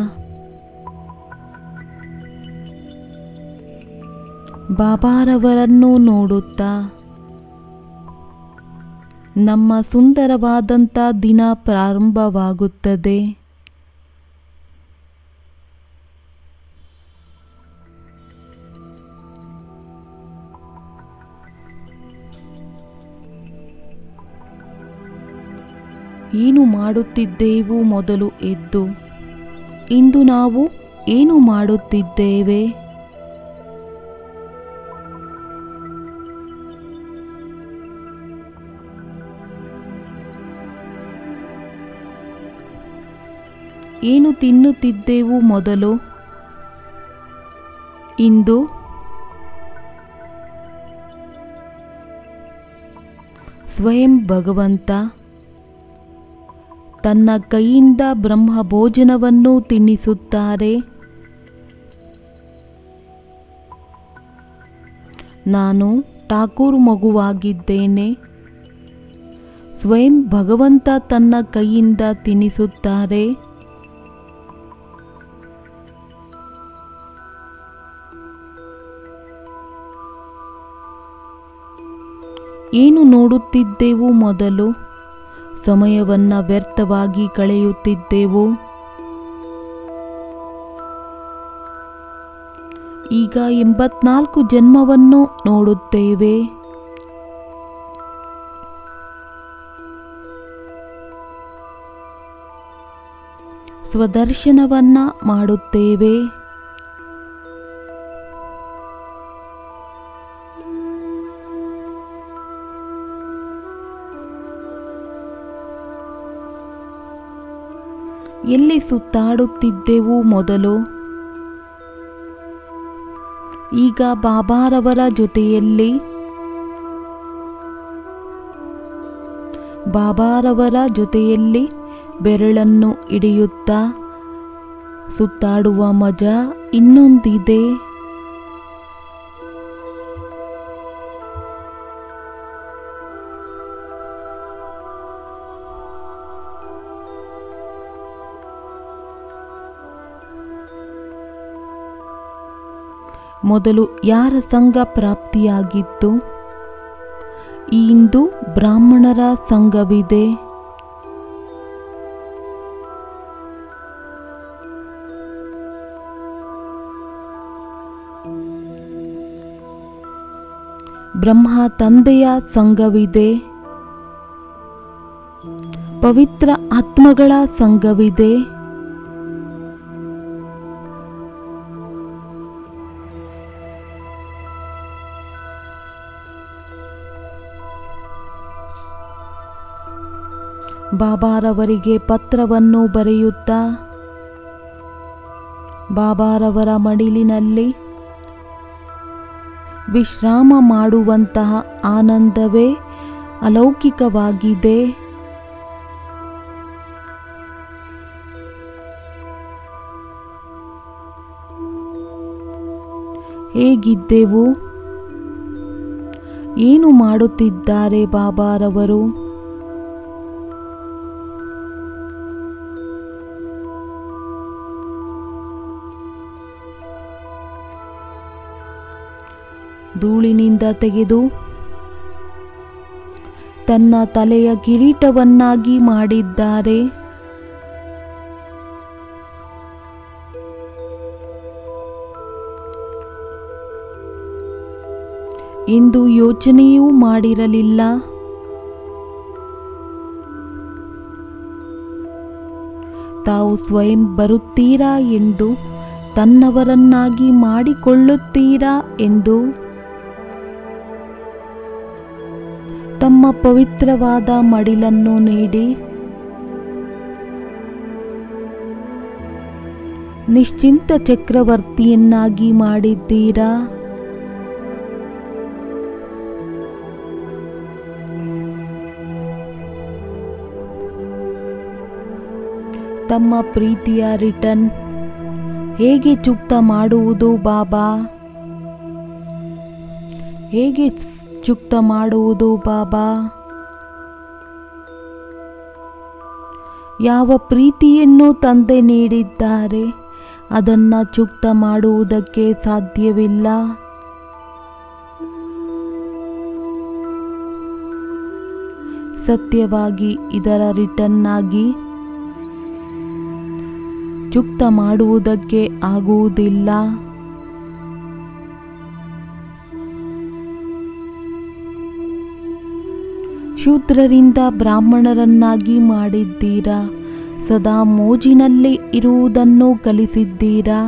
ಬಾಬಾರವರನ್ನು ನೋಡುತ್ತಾ ನಮ್ಮ ಸುಂದರವಾದಂಥ ದಿನ ಪ್ರಾರಂಭವಾಗುತ್ತದೆ. ಏನು ಮಾಡುತ್ತಿದ್ದೆವು ಮೊದಲು ಎದ್ದು, ಇಂದು ನಾವು ಏನು ಮಾಡುತ್ತಿದ್ದೇವೆ. ಏನು ತಿನ್ನುತ್ತಿದ್ದೆವು ಮೊದಲು, ಇಂದು ಸ್ವಯಂ ಭಗವಂತ ತನ್ನ ಕೈಯಿಂದ ಬ್ರಹ್ಮ ಭೋಜನವನ್ನು ತಿನ್ನಿಸುತ್ತಾರೆ. ನಾನು ಠಾಕೂರ್ ಮಗುವಾಗಿದ್ದೇನೆ. ಸ್ವಯಂ ಭಗವಂತ ತನ್ನ ಕೈಯಿಂದ ತಿನ್ನಿಸುತ್ತಾರೆ. ಏನು ನೋಡುತ್ತಿದ್ದೆವು ಮೊದಲು, ಸಮಯವನ್ನು ವ್ಯರ್ಥವಾಗಿ ಕಳೆಯುತ್ತಿದ್ದೆವು. ಈಗ 84 ಜನ್ಮವನ್ನು ನೋಡುತ್ತೇವೆ. ಸ್ವದರ್ಶನವನ್ನ ಮಾಡುತ್ತೇವೆ. ಎಲ್ಲಿ ಸುತ್ತಾಡುತ್ತಿದ್ದೆವು ಮೊದಲು, ಈಗ ಬಾಬಾರವರ ಜೊತೆಯಲ್ಲಿ, ಬಾಬಾರವರ ಜೊತೆಯಲ್ಲಿ ಬೆರಳನ್ನು ಹಿಡಿಯುತ್ತಾ ಸುತ್ತಾಡುವ ಮಜಾ ಇನ್ನೊಂದಿದೆ. ಮೊದಲು ಯಾರ ಸಂಘ ಪ್ರಾಪ್ತಿಯಾಗಿತ್ತು, ಇಂದು ಬ್ರಾಹ್ಮಣರ ಸಂಘವಿದೆ. ಬ್ರಹ್ಮ ತಂದೆಯ ಸಂಘವಿದೆ. ಪವಿತ್ರ ಆತ್ಮಗಳ ಸಂಘವಿದೆ. ಬಾಬಾರವರಿಗೆ ಪತ್ರವನ್ನು ಬರೆಯುತ್ತಾ ಬಾಬಾರವರ ಮಡಿಲಿನಲ್ಲಿ ವಿಶ್ರಾಮ ಮಾಡುವಂತಹ ಆನಂದವೇ ಅಲೌಕಿಕವಾಗಿದೆ. ಹೇಗಿದ್ದೆವು? ಏನು ಮಾಡುತ್ತಿದ್ದಾರೆ ಬಾಬಾರವರು? ಧೂಳಿನಿಂದ ತೆಗೆದು ತನ್ನ ತಲೆಯ ಕಿರೀಟವನ್ನಾಗಿ ಮಾಡಿದ್ದಾರೆ. ಎಂದು ಯೋಚನೆಯೂ ಮಾಡಿರಲಿಲ್ಲ. ತಾವು ಸ್ವಯಂ ಬರುತ್ತೀರಾ ಎಂದು, ತನ್ನವರನ್ನಾಗಿ ಮಾಡಿಕೊಳ್ಳುತ್ತೀರಾ ಎಂದು ತಮ್ಮ ಪವಿತ್ರವಾದ ಮಡಿಲನ್ನು ನೀಡಿ ನಿಶ್ಚಿಂತ ಚಕ್ರವರ್ತಿಯನ್ನಾಗಿ ಮಾಡಿದ್ದೀರಾ. ತಮ್ಮ ಪ್ರೀತಿಯ ರಿಟರ್ನ್ ಹೇಗೆ ಚುಕ್ತ ಮಾಡುವುದು ಬಾಬಾ? ಹೇಗೆ ಚುಕ್ತ ಮಾಡುವುದು ಬಾಬಾ? ಯಾವ ಪ್ರೀತಿಯನ್ನು ತಂದೆ ನೀಡಿದ್ದಾರೆ ಅದನ್ನು ಚುಕ್ತ ಮಾಡುವುದಕ್ಕೆ ಸಾಧ್ಯವಿಲ್ಲ. ಸತ್ಯವಾಗಿ ಇದರ ರಿಟರ್ನ್ ಆಗಿ ಚುಕ್ತ ಮಾಡುವುದಕ್ಕೆ ಆಗುವುದಿಲ್ಲ. ಶೂದ್ರರಿಂದ ಬ್ರಾಹ್ಮಣರನ್ನಾಗಿ ಮಾಡಿದ್ದೀರಾ. ಸದಾ ಮೋಜಿನಲ್ಲಿ ಇರುವುದನ್ನು ಕಲಿಸಿದ್ದೀರಾ.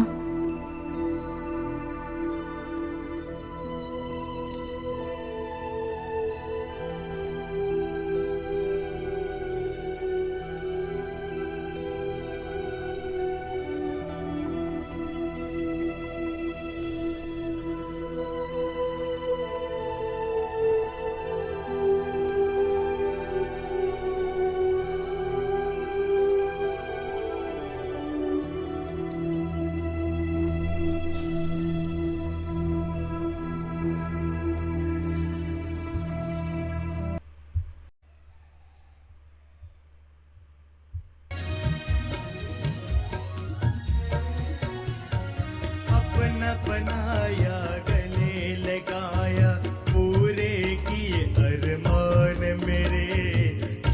बनाया गले लगाया पूरे किए अरमान मेरे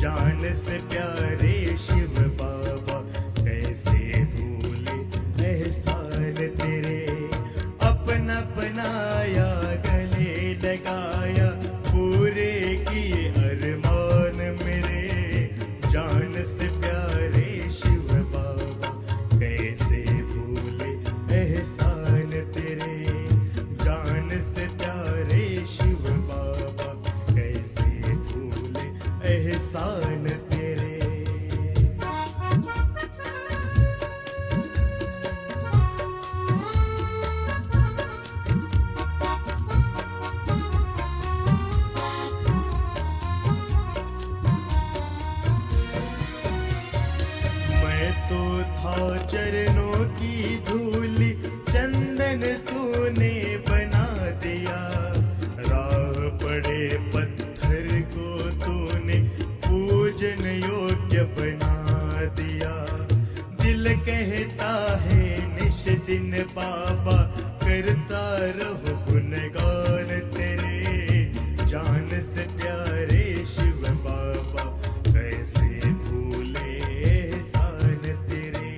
जान से प्यारे शिव बाबा कैसे भूले एहसान तेरे अपना बनाया गले लगाया पूरे किए अरमान मेरे जान से प्यारे शिव बाबा कैसे भूले एहसान तेरे जान से प्यारे शिव बाबा कैसे भूले एहसान तेरे। मैं तो था चरणों की धूली चंदन तूने बना दिया राह पड़े पत्थर को तूने पूजन योग्य बना दिया दिल कहता है निश दिन बाबा करता रहो गुणगान तेरे जान से प्यारे शिव बाबा कैसे भूले एहसान तेरे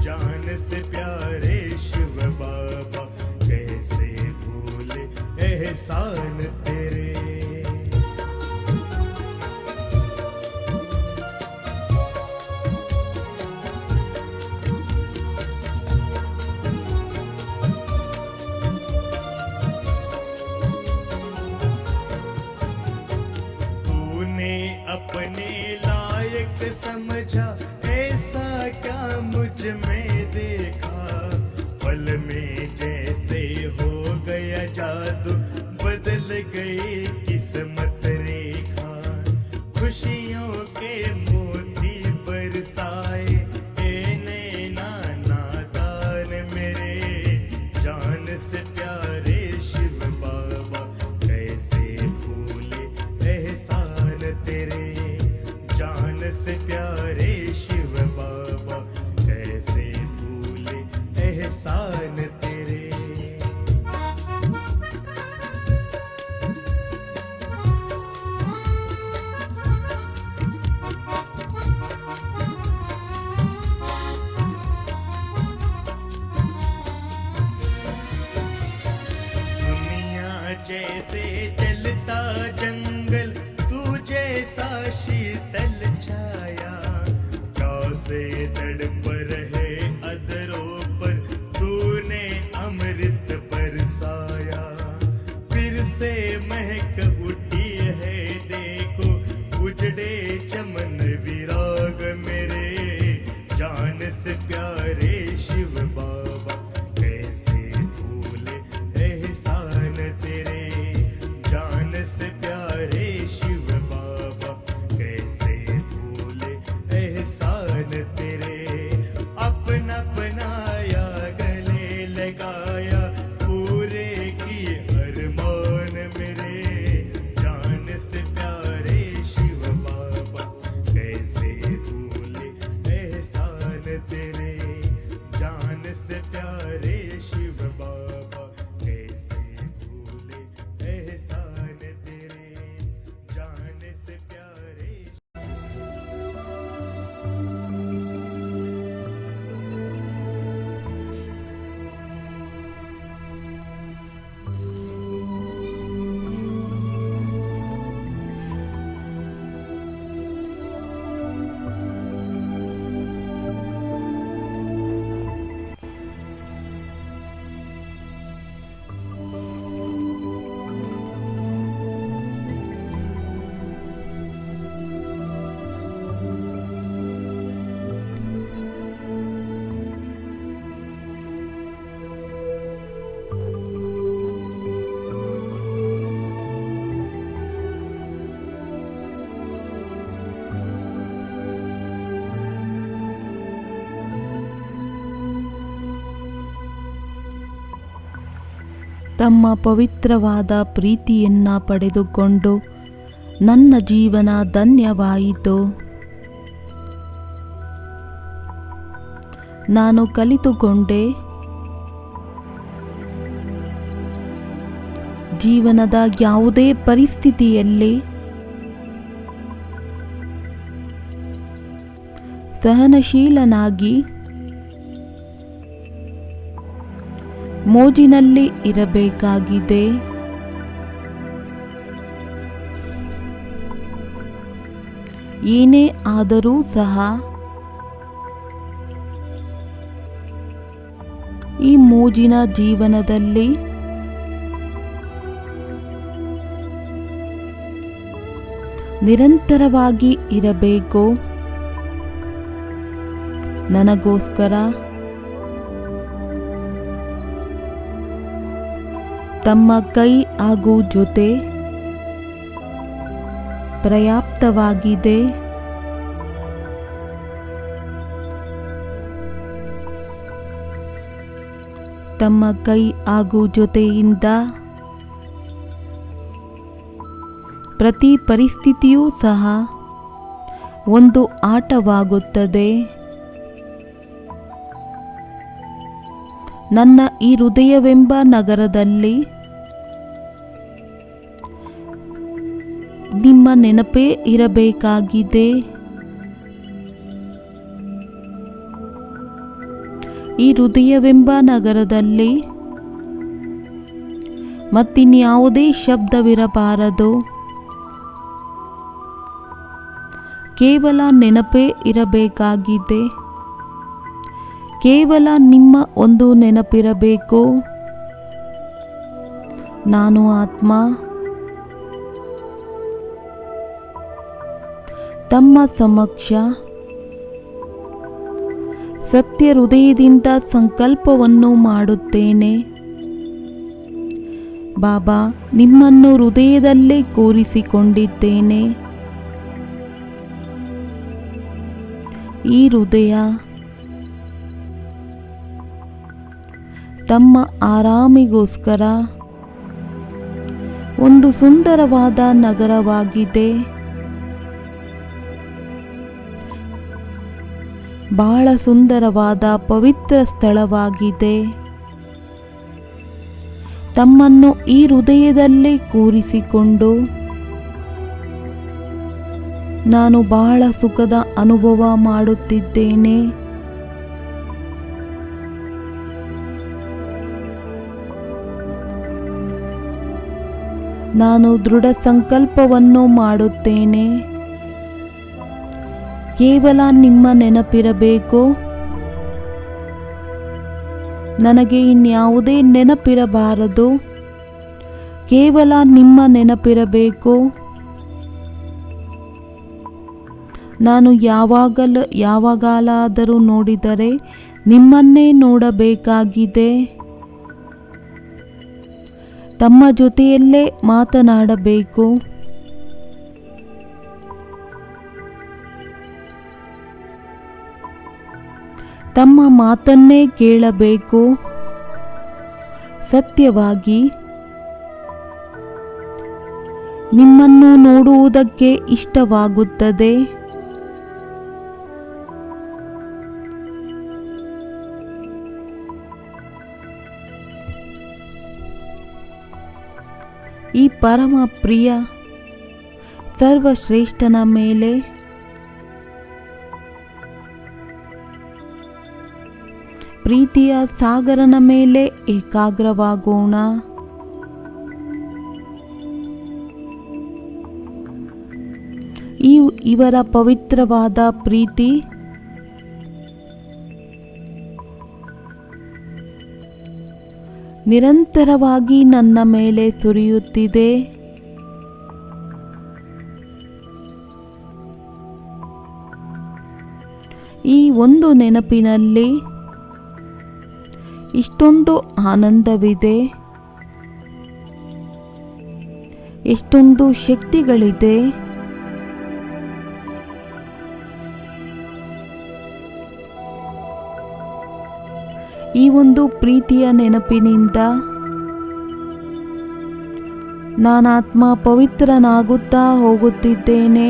जान से प्यारे शिव बाबा कैसे भूले एहसान तेरे। तूने अपने लायक समझा ऐसा क्या मुझ में देखा एहसान तेरे। दुनिया जैसे चलता जंगल, तू जैसा शीतल छाया, प्यासे तड़प रहे अधरों पर, तूने अमृत बरसाया। फिर से महक उठी है देखो, उजड़े चमन विराग मेरे, जान से प्यारे शिव बाबा, कैसे भूले एहसान तेरे। जान से प्यारे शिव बाबा, कैसे भूले एहसान तेरे। अपना बनाया गले लगाया, पूरे की अरमान मेरे, जान से प्यारे शिव बाबा, कैसे भूले एहसान तेरे। जान से प्यारे शिव बाबा, कैसे भूले एहसान तेरे। जान से प्यारे ತಮ್ಮ ಪವಿತ್ರವಾದ ಪ್ರೀತಿಯನ್ನ ಪಡೆದುಕೊಂಡು ನನ್ನ ಜೀವನ ಧನ್ಯವಾಯಿತು. ನಾನು ಕಲಿತುಕೊಂಡೆ, ಜೀವನದ ಯಾವುದೇ ಪರಿಸ್ಥಿತಿಯಲ್ಲಿ ಸಹನಶೀಲನಾಗಿ ಮೋಜಿನಲ್ಲಿ ಇರಬೇಕಾಗಿದೆ. ಏನೇ ಆದರೂ ಸಹ ಈ ಮೋಜಿನ ಜೀವನದಲ್ಲಿ ನಿರಂತರವಾಗಿ ಇರಬೇಕು. ನನಗೋಸ್ಕರ ತಮ್ಮ ಕೈ ಹಾಗೂ ಜೊತೆ ಪರ್ಯಾಪ್ತವಾಗಿದೆ. ತಮ್ಮ ಕೈ ಹಾಗೂ ಜೊತೆಯಿಂದ ಪ್ರತಿ ಪರಿಸ್ಥಿತಿಯೂ ಸಹ ಒಂದು ಆಟವಾಗುತ್ತದೆ. ನನ್ನ ಈ ಹೃದಯವೆಂಬ ನಗರದಲ್ಲಿ ನಿಮ್ಮ ನೆನಪೇ ಇರಬೇಕಾಗಿದೆ. ಈ ಹೃದಯವೆಂಬ ನಗರದಲ್ಲಿ ಮತ್ತಿನ್ಯಾವುದೇ ಶಬ್ದವಿರಬಾರದು. ಕೇವಲ ನೆನಪೇ ಇರಬೇಕಾಗಿದೆ. ಕೇವಲ ನಿಮ್ಮ ಒಂದು ನೆನಪಿರಬೇಕು. ನಾನು ಆತ್ಮ ತಮ್ಮ ಸಮಕ್ಷ ಸತ್ಯ ಹೃದಯದಿಂದ ಸಂಕಲ್ಪವನ್ನು ಮಾಡುತ್ತೇನೆ. ಬಾಬಾ, ನಿಮ್ಮನ್ನು ಹೃದಯದಲ್ಲೇ ಕೂರಿಸಿಕೊಂಡಿದ್ದೇನೆ. ಈ ಹೃದಯ ತಮ್ಮ ಆರಾಮಿಗೋಸ್ಕರ ಒಂದು ಸುಂದರವಾದ ನಗರವಾಗಿದೆ. ಬಹಳ ಸುಂದರವಾದ ಪವಿತ್ರ ಸ್ಥಳವಾಗಿದೆ. ತಮ್ಮನ್ನು ಈ ಹೃದಯದಲ್ಲೇ ಕೂರಿಸಿಕೊಂಡು ನಾನು ಬಹಳ ಸುಖದ ಅನುಭವ ಮಾಡುತ್ತಿದ್ದೇನೆ. ನಾನು ದೃಢ ಸಂಕಲ್ಪವನ್ನು ಮಾಡುತ್ತೇನೆ. ಕೇವಲ ನಿಮ್ಮ ನೆನಪಿರಬೇಕು. ನನಗೆ ಇನ್ಯಾವುದೇ ನೆನಪಿರಬಾರದು. ಕೇವಲ ನಿಮ್ಮ ನೆನಪಿರಬೇಕು. ನಾನು ಯಾವಾಗಲಾದರೂ ನೋಡಿದರೆ ನಿಮ್ಮನ್ನೇ ನೋಡಬೇಕಾಗಿದೆ. ತಮ್ಮ ಜೊತೆಯಲ್ಲೇ ಮಾತನಾಡಬೇಕು. ತಮ್ಮ ಮಾತನ್ನೇ ಕೇಳಬೇಕು. ಸತ್ಯವಾಗಿ ನಿಮ್ಮನ್ನು ನೋಡುವುದಕ್ಕೆ ಇಷ್ಟವಾಗುತ್ತದೆ. ಈ ಪರಮ ಪ್ರಿಯ ಸರ್ವಶ್ರೇಷ್ಠನ ಮೇಲೆ ಪ್ರೀತಿಯ ಸಾಗರನ ಮೇಲೆ ಏಕಾಗ್ರವಾಗೋಣ. ಇವರ ಪವಿತ್ರವಾದ ಪ್ರೀತಿ ನಿರಂತರವಾಗಿ ನನ್ನ ಮೇಲೆ ಸುರಿಯುತ್ತಿದೆ. ಈ ಒಂದು ನೆನಪಿನಲ್ಲಿ ಇಷ್ಟೊಂದು ಆನಂದವಿದೆ, ಎಷ್ಟೊಂದು ಶಕ್ತಿಗಳಿದೆ. ಈ ಒಂದು ಪ್ರೀತಿಯ ನೆನಪಿನಿಂದ ನಾನಾತ್ಮ ಪವಿತ್ರನಾಗುತ್ತಾ ಹೋಗುತ್ತಿದ್ದೇನೆ.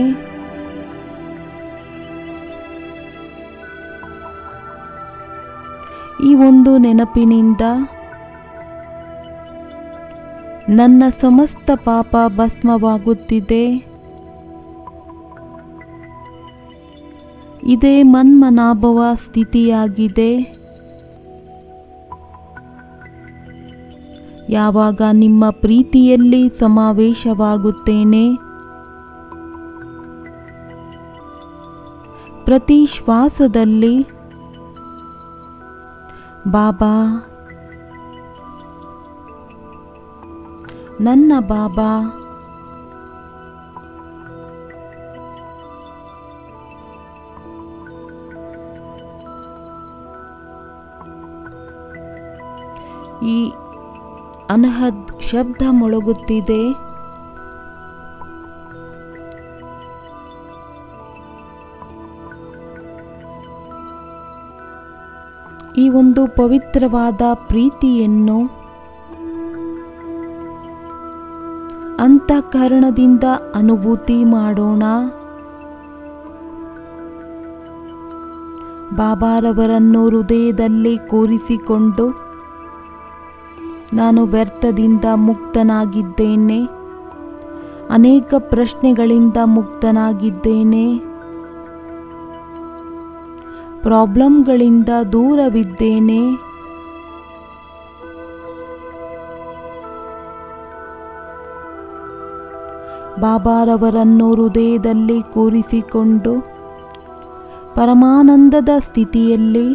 ಈ ಒಂದು ನೆನಪಿನಿಂದ ನನ್ನ ಸಮಸ್ತ ಪಾಪ ಭಸ್ಮವಾಗುತ್ತಿದೆ. ಇದೇ ಮನ್ಮನಾಭವ ಸ್ಥಿತಿಯಾಗಿದೆ. ಯಾವಾಗ ನಿಮ್ಮ ಪ್ರೀತಿಯಲ್ಲಿ ಸಮಾವೇಶವಾಗುತ್ತೇನೆ, ಪ್ರತಿ ಶ್ವಾಸದಲ್ಲಿ ಬಾಬಾ, ನನ್ನ ಬಾಬಾ, ಈ ಅನಹದ್ ಶಬ್ದ ಮೊಳಗುತ್ತಿದೆ. ಈ ಒಂದು ಪವಿತ್ರವಾದ ಪ್ರೀತಿಯನ್ನು ಅಂತಃಕರಣದಿಂದ ಅನುಭೂತಿ ಮಾಡೋಣ. ಬಾಬಾರವರನ್ನು ಹೃದಯದಲ್ಲಿ ಕೂರಿಸಿಕೊಂಡು ನಾನು ವ್ಯರ್ಥದಿಂದ ಮುಕ್ತನಾಗಿದ್ದೇನೆ, ಅನೇಕ ಪ್ರಶ್ನೆಗಳಿಂದ ಮುಕ್ತನಾಗಿದ್ದೇನೆ, ಪ್ರಾಬ್ಲಮ್ಗಳಿಂದ ದೂರವಿದ್ದೇನೆ. ಬಾಬಾರವರನ್ನು ಹೃದಯದಲ್ಲಿ ಕೂರಿಸಿಕೊಂಡು ಪರಮಾನಂದದ ಸ್ಥಿತಿಯಲ್ಲಿ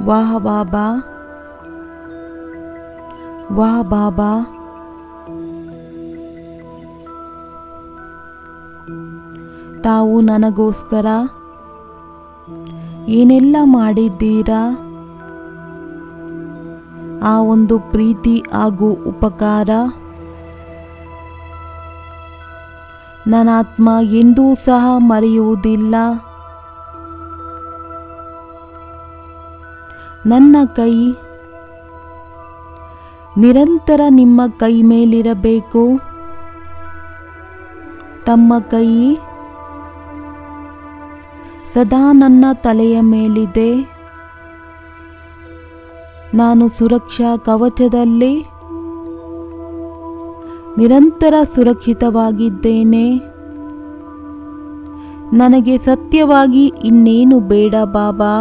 ವಾಹ ಬಾಬಾ, ವಾಹ ಬಾಬಾ, ತಾವು ನನಗೋಸ್ಕರ ಏನೆಲ್ಲ ಮಾಡಿದ್ದೀರಾ, ಆ ಒಂದು ಪ್ರೀತಿ ಹಾಗೂ ಉಪಕಾರ ನನ್ನಾತ್ಮ ಎಂದೂ ಸಹ ಮರೆಯುವುದಿಲ್ಲ. ನನ್ನ ಕೈ ನಿರಂತರ ನಿಮ್ಮ ಕೈ ಮೇಲಿರಬೇಕು. ತಮ್ಮ ಕೈ ಸದಾ ನನ್ನ ತಲೆಯ ಮೇಲಿದೆ. ನಾನು ಸುರಕ್ಷಾ ಕವಚದಲ್ಲಿ ನಿರಂತರ ಸುರಕ್ಷಿತವಾಗಿದ್ದೇನೆ. ನನಗೆ ಸತ್ಯವಾಗಿ ಇನ್ನೇನು ಬೇಡ ಬಾಬಾ.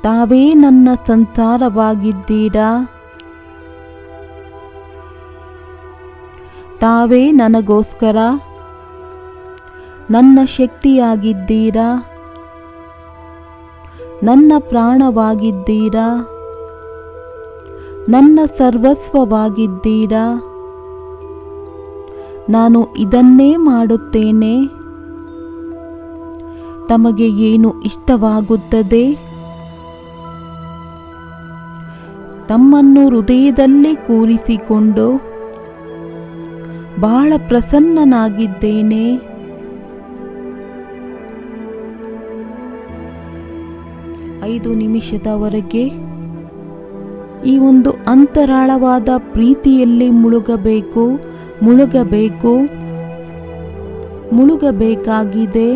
ತಾವೇ ನನ್ನ ಸಂಸಾರವಾಗಿದ್ದೀರಾ. ತಾವೇ ನನಗೋಸ್ಕರ ನನ್ನ ಶಕ್ತಿಯಾಗಿದ್ದೀರಾ. ನನ್ನ ಪ್ರಾಣವಾಗಿದ್ದೀರಾ. ನನ್ನ ಸರ್ವಸ್ವವಾಗಿದ್ದೀರಾ. ನಾನು ಇದನ್ನೇ ಮಾಡುತ್ತೇನೆ. ತಮಗೆ ಏನು ಇಷ್ಟವಾಗುತ್ತದೆ ತಮ್ಮನ್ನು ಹೃದಯದಲ್ಲಿ ಕೂರಿಸಿಕೊಂಡು ಬಹಳ ಪ್ರಸನ್ನನಾಗಿದ್ದೇನೆ. ಐದು ನಿಮಿಷದವರೆಗೆ ಈ ಒಂದು ಅಂತರಾಳವಾದ ಪ್ರೀತಿಯಲ್ಲಿ ಮುಳುಗಬೇಕಾಗಿದೆ.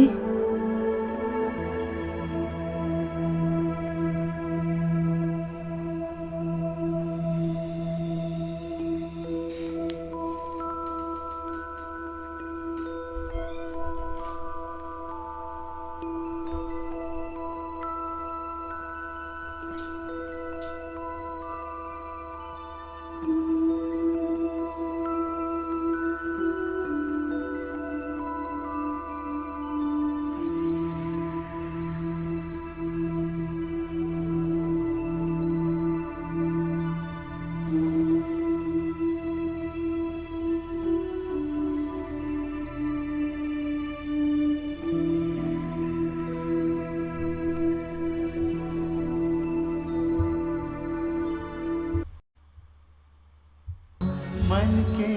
मन के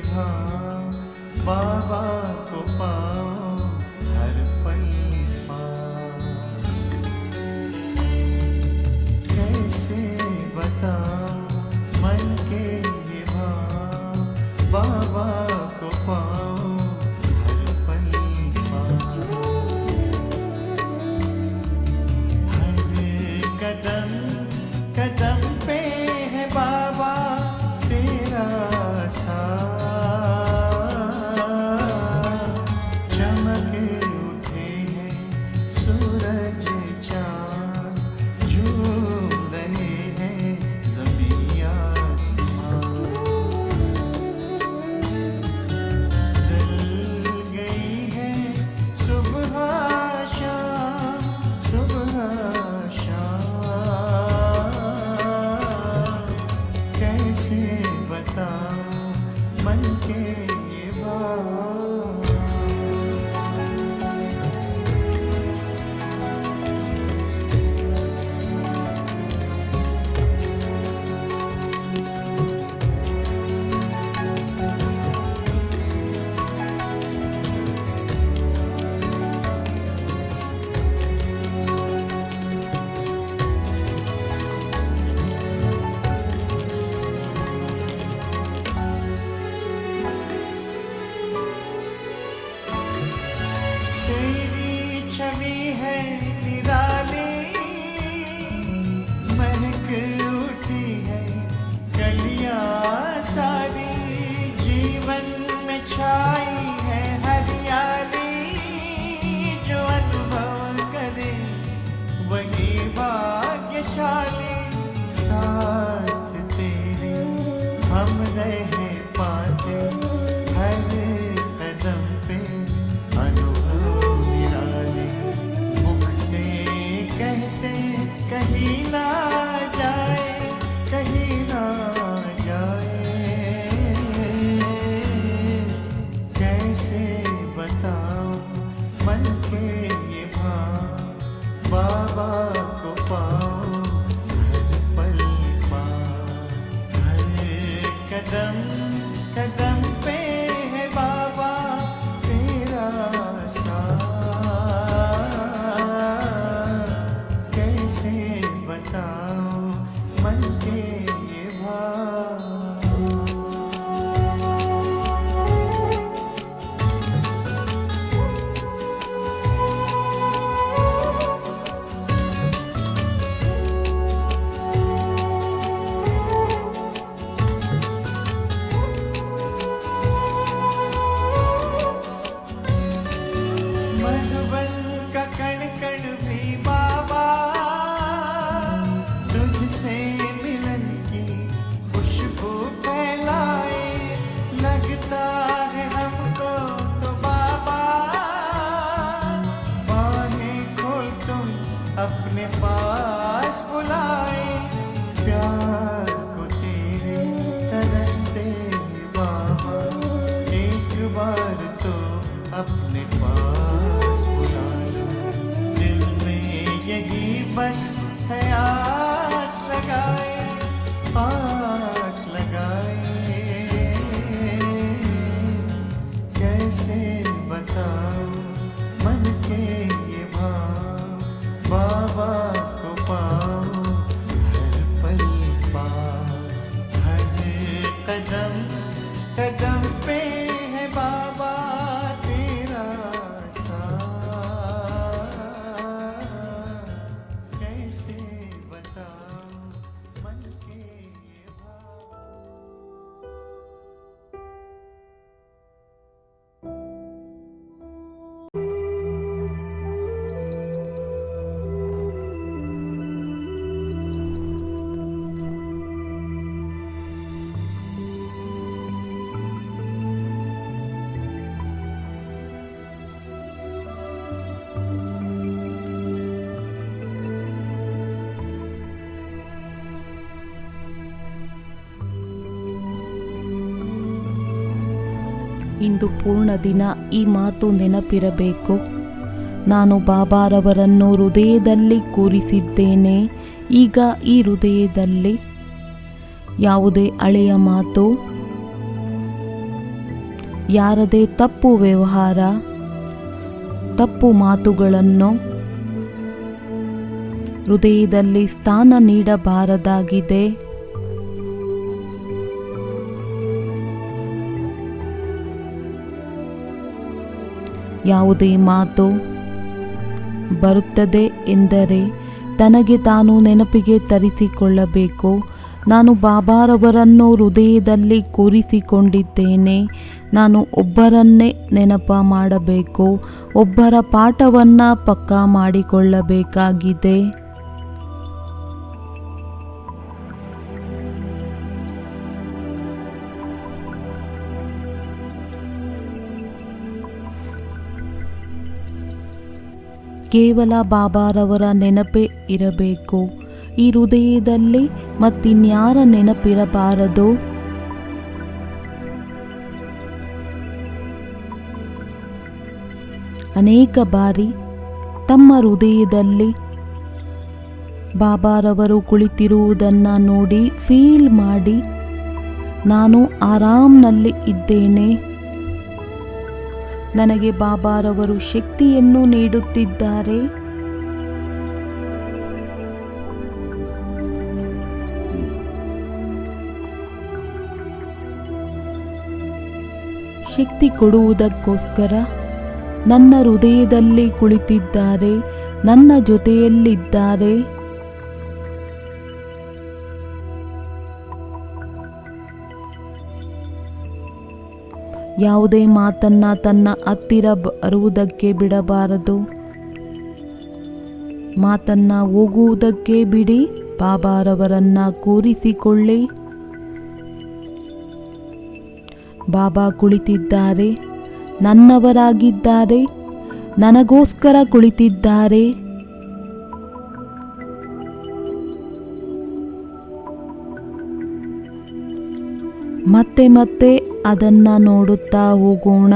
भाव बाबा को पाओ हर पल पास। कैसे बताओ मन के ये भाव बाबा को पाओ हर पल पास। हर कदम कदम पे है बाबा तेरा चमके उठे हैं सूरज चाँद, झूम रहे हैं ज़मीं आसमां। ढल गई है सुबह शाम, सुबह शाम। कैसे बताओ मन के ये बात। तेरी छवि है निराली, महक उठी है कलियां सारी। जीवन में छाई है हरियाली, जो अनुभव करे वही भाग्यशाली। साथ तेरे हम रह पाते हर कदम पे अनुभव निराले। मुख से कहते कहीं ना जाए, कहीं ना जाए। कैसे बताओ मन के ये भाव बाबा को पाओ हर पल पास। हर कदम बस है आस लगाए, आस लगाए। कैसे बताऊं मन के ये भाव, बाबा को पाऊं हर पल पास। हर कदम कदम पे है बाबा तेरा साथ। कैसे बताऊं मन के ये भाव। ಇಂದು ಪೂರ್ಣ ದಿನ ಈ ಮಾತು ನೆನಪಿರಬೇಕು. ನಾನು ಬಾಬಾರವರನ್ನು ಹೃದಯದಲ್ಲಿ ಕೂರಿಸಿದ್ದೇನೆ. ಈಗ ಈ ಹೃದಯದಲ್ಲಿ ಯಾವುದೇ ಹಳೆಯ ಮಾತು, ಯಾರದೇ ತಪ್ಪು ವ್ಯವಹಾರ, ತಪ್ಪು ಮಾತುಗಳನ್ನು ಹೃದಯದಲ್ಲಿ ಸ್ಥಾನ ನೀಡಬಾರದಾಗಿದೆ. ಯಾವುದೇ ಮಾತು ಬರುತ್ತದೆ ಎಂದರೆ ತನಗೆ ತಾನು ನೆನಪಿಗೆ ತರಿಸಿಕೊಳ್ಳಬೇಕು. ನಾನು ಬಾಬಾರವರನ್ನು ಹೃದಯದಲ್ಲಿ ಕೂರಿಸಿಕೊಂಡಿದ್ದೇನೆ. ನಾನು ಒಬ್ಬರನ್ನೇ ನೆನಪ ಮಾಡಬೇಕು. ಒಬ್ಬರ ಪಾಠವನ್ನು ಪಕ್ಕಾ ಮಾಡಿಕೊಳ್ಳಬೇಕಾಗಿದೆ. ಕೇವಲ ಬಾಬಾರವರ ನೆನಪೇ ಇರಬೇಕು ಈ ಹೃದಯದಲ್ಲಿ, ಮತ್ತಿನ್ಯಾರ ನೆನಪಿರಬಾರದು. ಅನೇಕ ಬಾರಿ ತಮ್ಮ ಹೃದಯದಲ್ಲಿ ಬಾಬಾರವರು ಕುಳಿತಿರುವುದನ್ನು ನೋಡಿ ಫೀಲ್ ಮಾಡಿ, ನಾನು ಆರಾಮ್ನಲ್ಲಿ ಇದ್ದೇನೆ, ನನಗೆ ಬಾಬಾರವರು ಶಕ್ತಿಯನ್ನು ನೀಡುತ್ತಿದ್ದಾರೆ, ಶಕ್ತಿ ಕೊಡುವುದಕ್ಕೋಸ್ಕರ ನನ್ನ ಹೃದಯದಲ್ಲಿ ಕುಳಿತಿದ್ದಾರೆ, ನನ್ನ ಜೊತೆಯಲ್ಲಿದ್ದಾರೆ. ಯಾವುದೇ ಮಾತನ್ನ ತನ್ನ ಹತ್ತಿರ ಬರುವುದಕ್ಕೆ ಬಿಡಬಾರದು. ಮಾತನ್ನ ಹೋಗುವುದಕ್ಕೆ ಬಿಡಿ, ಬಾಬಾರವರನ್ನ ಕೂರಿಸಿಕೊಳ್ಳಿ. ಬಾಬಾ ಕುಳಿತಿದ್ದಾರೆ, ನನ್ನವರಾಗಿದ್ದಾರೆ, ನನಗೋಸ್ಕರ ಕುಳಿತಿದ್ದಾರೆ. ಮತ್ತೆ ಮತ್ತೆ ಅದನ್ನು ನೋಡುತ್ತಾ ಹೋಗೋಣ.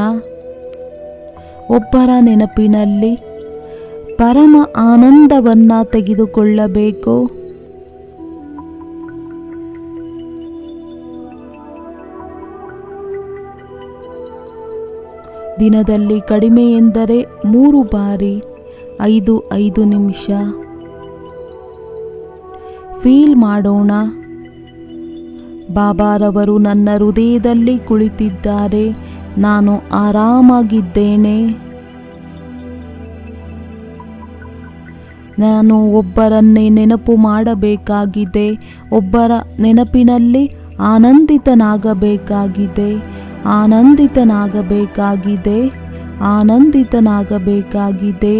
ಒಬ್ಬರ ನೆನಪಿನಲ್ಲಿ ಪರಮ ಆನಂದವನ್ನು ತೆಗೆದುಕೊಳ್ಳಬೇಕು. ದಿನದಲ್ಲಿ ಕಡಿಮೆ ಎಂದರೆ 3 ಬಾರಿ 5 ನಿಮಿಷ ಫೀಲ್ ಮಾಡೋಣ. ಬಾಬಾರವರು ನನ್ನ ಹೃದಯದಲ್ಲಿ ಕುಳಿತಿದ್ದಾರೆ, ನಾನು ಆರಾಮಾಗಿದ್ದೇನೆ. ನಾನು ಒಬ್ಬರನ್ನೇ ನೆನಪು ಮಾಡಬೇಕಾಗಿದೆ, ಒಬ್ಬರ ನೆನಪಿನಲ್ಲಿ ಆನಂದಿತನಾಗಬೇಕಾಗಿದೆ, ಆನಂದಿತನಾಗಬೇಕಾಗಿದೆ, ಆನಂದಿತನಾಗಬೇಕಾಗಿದೆ.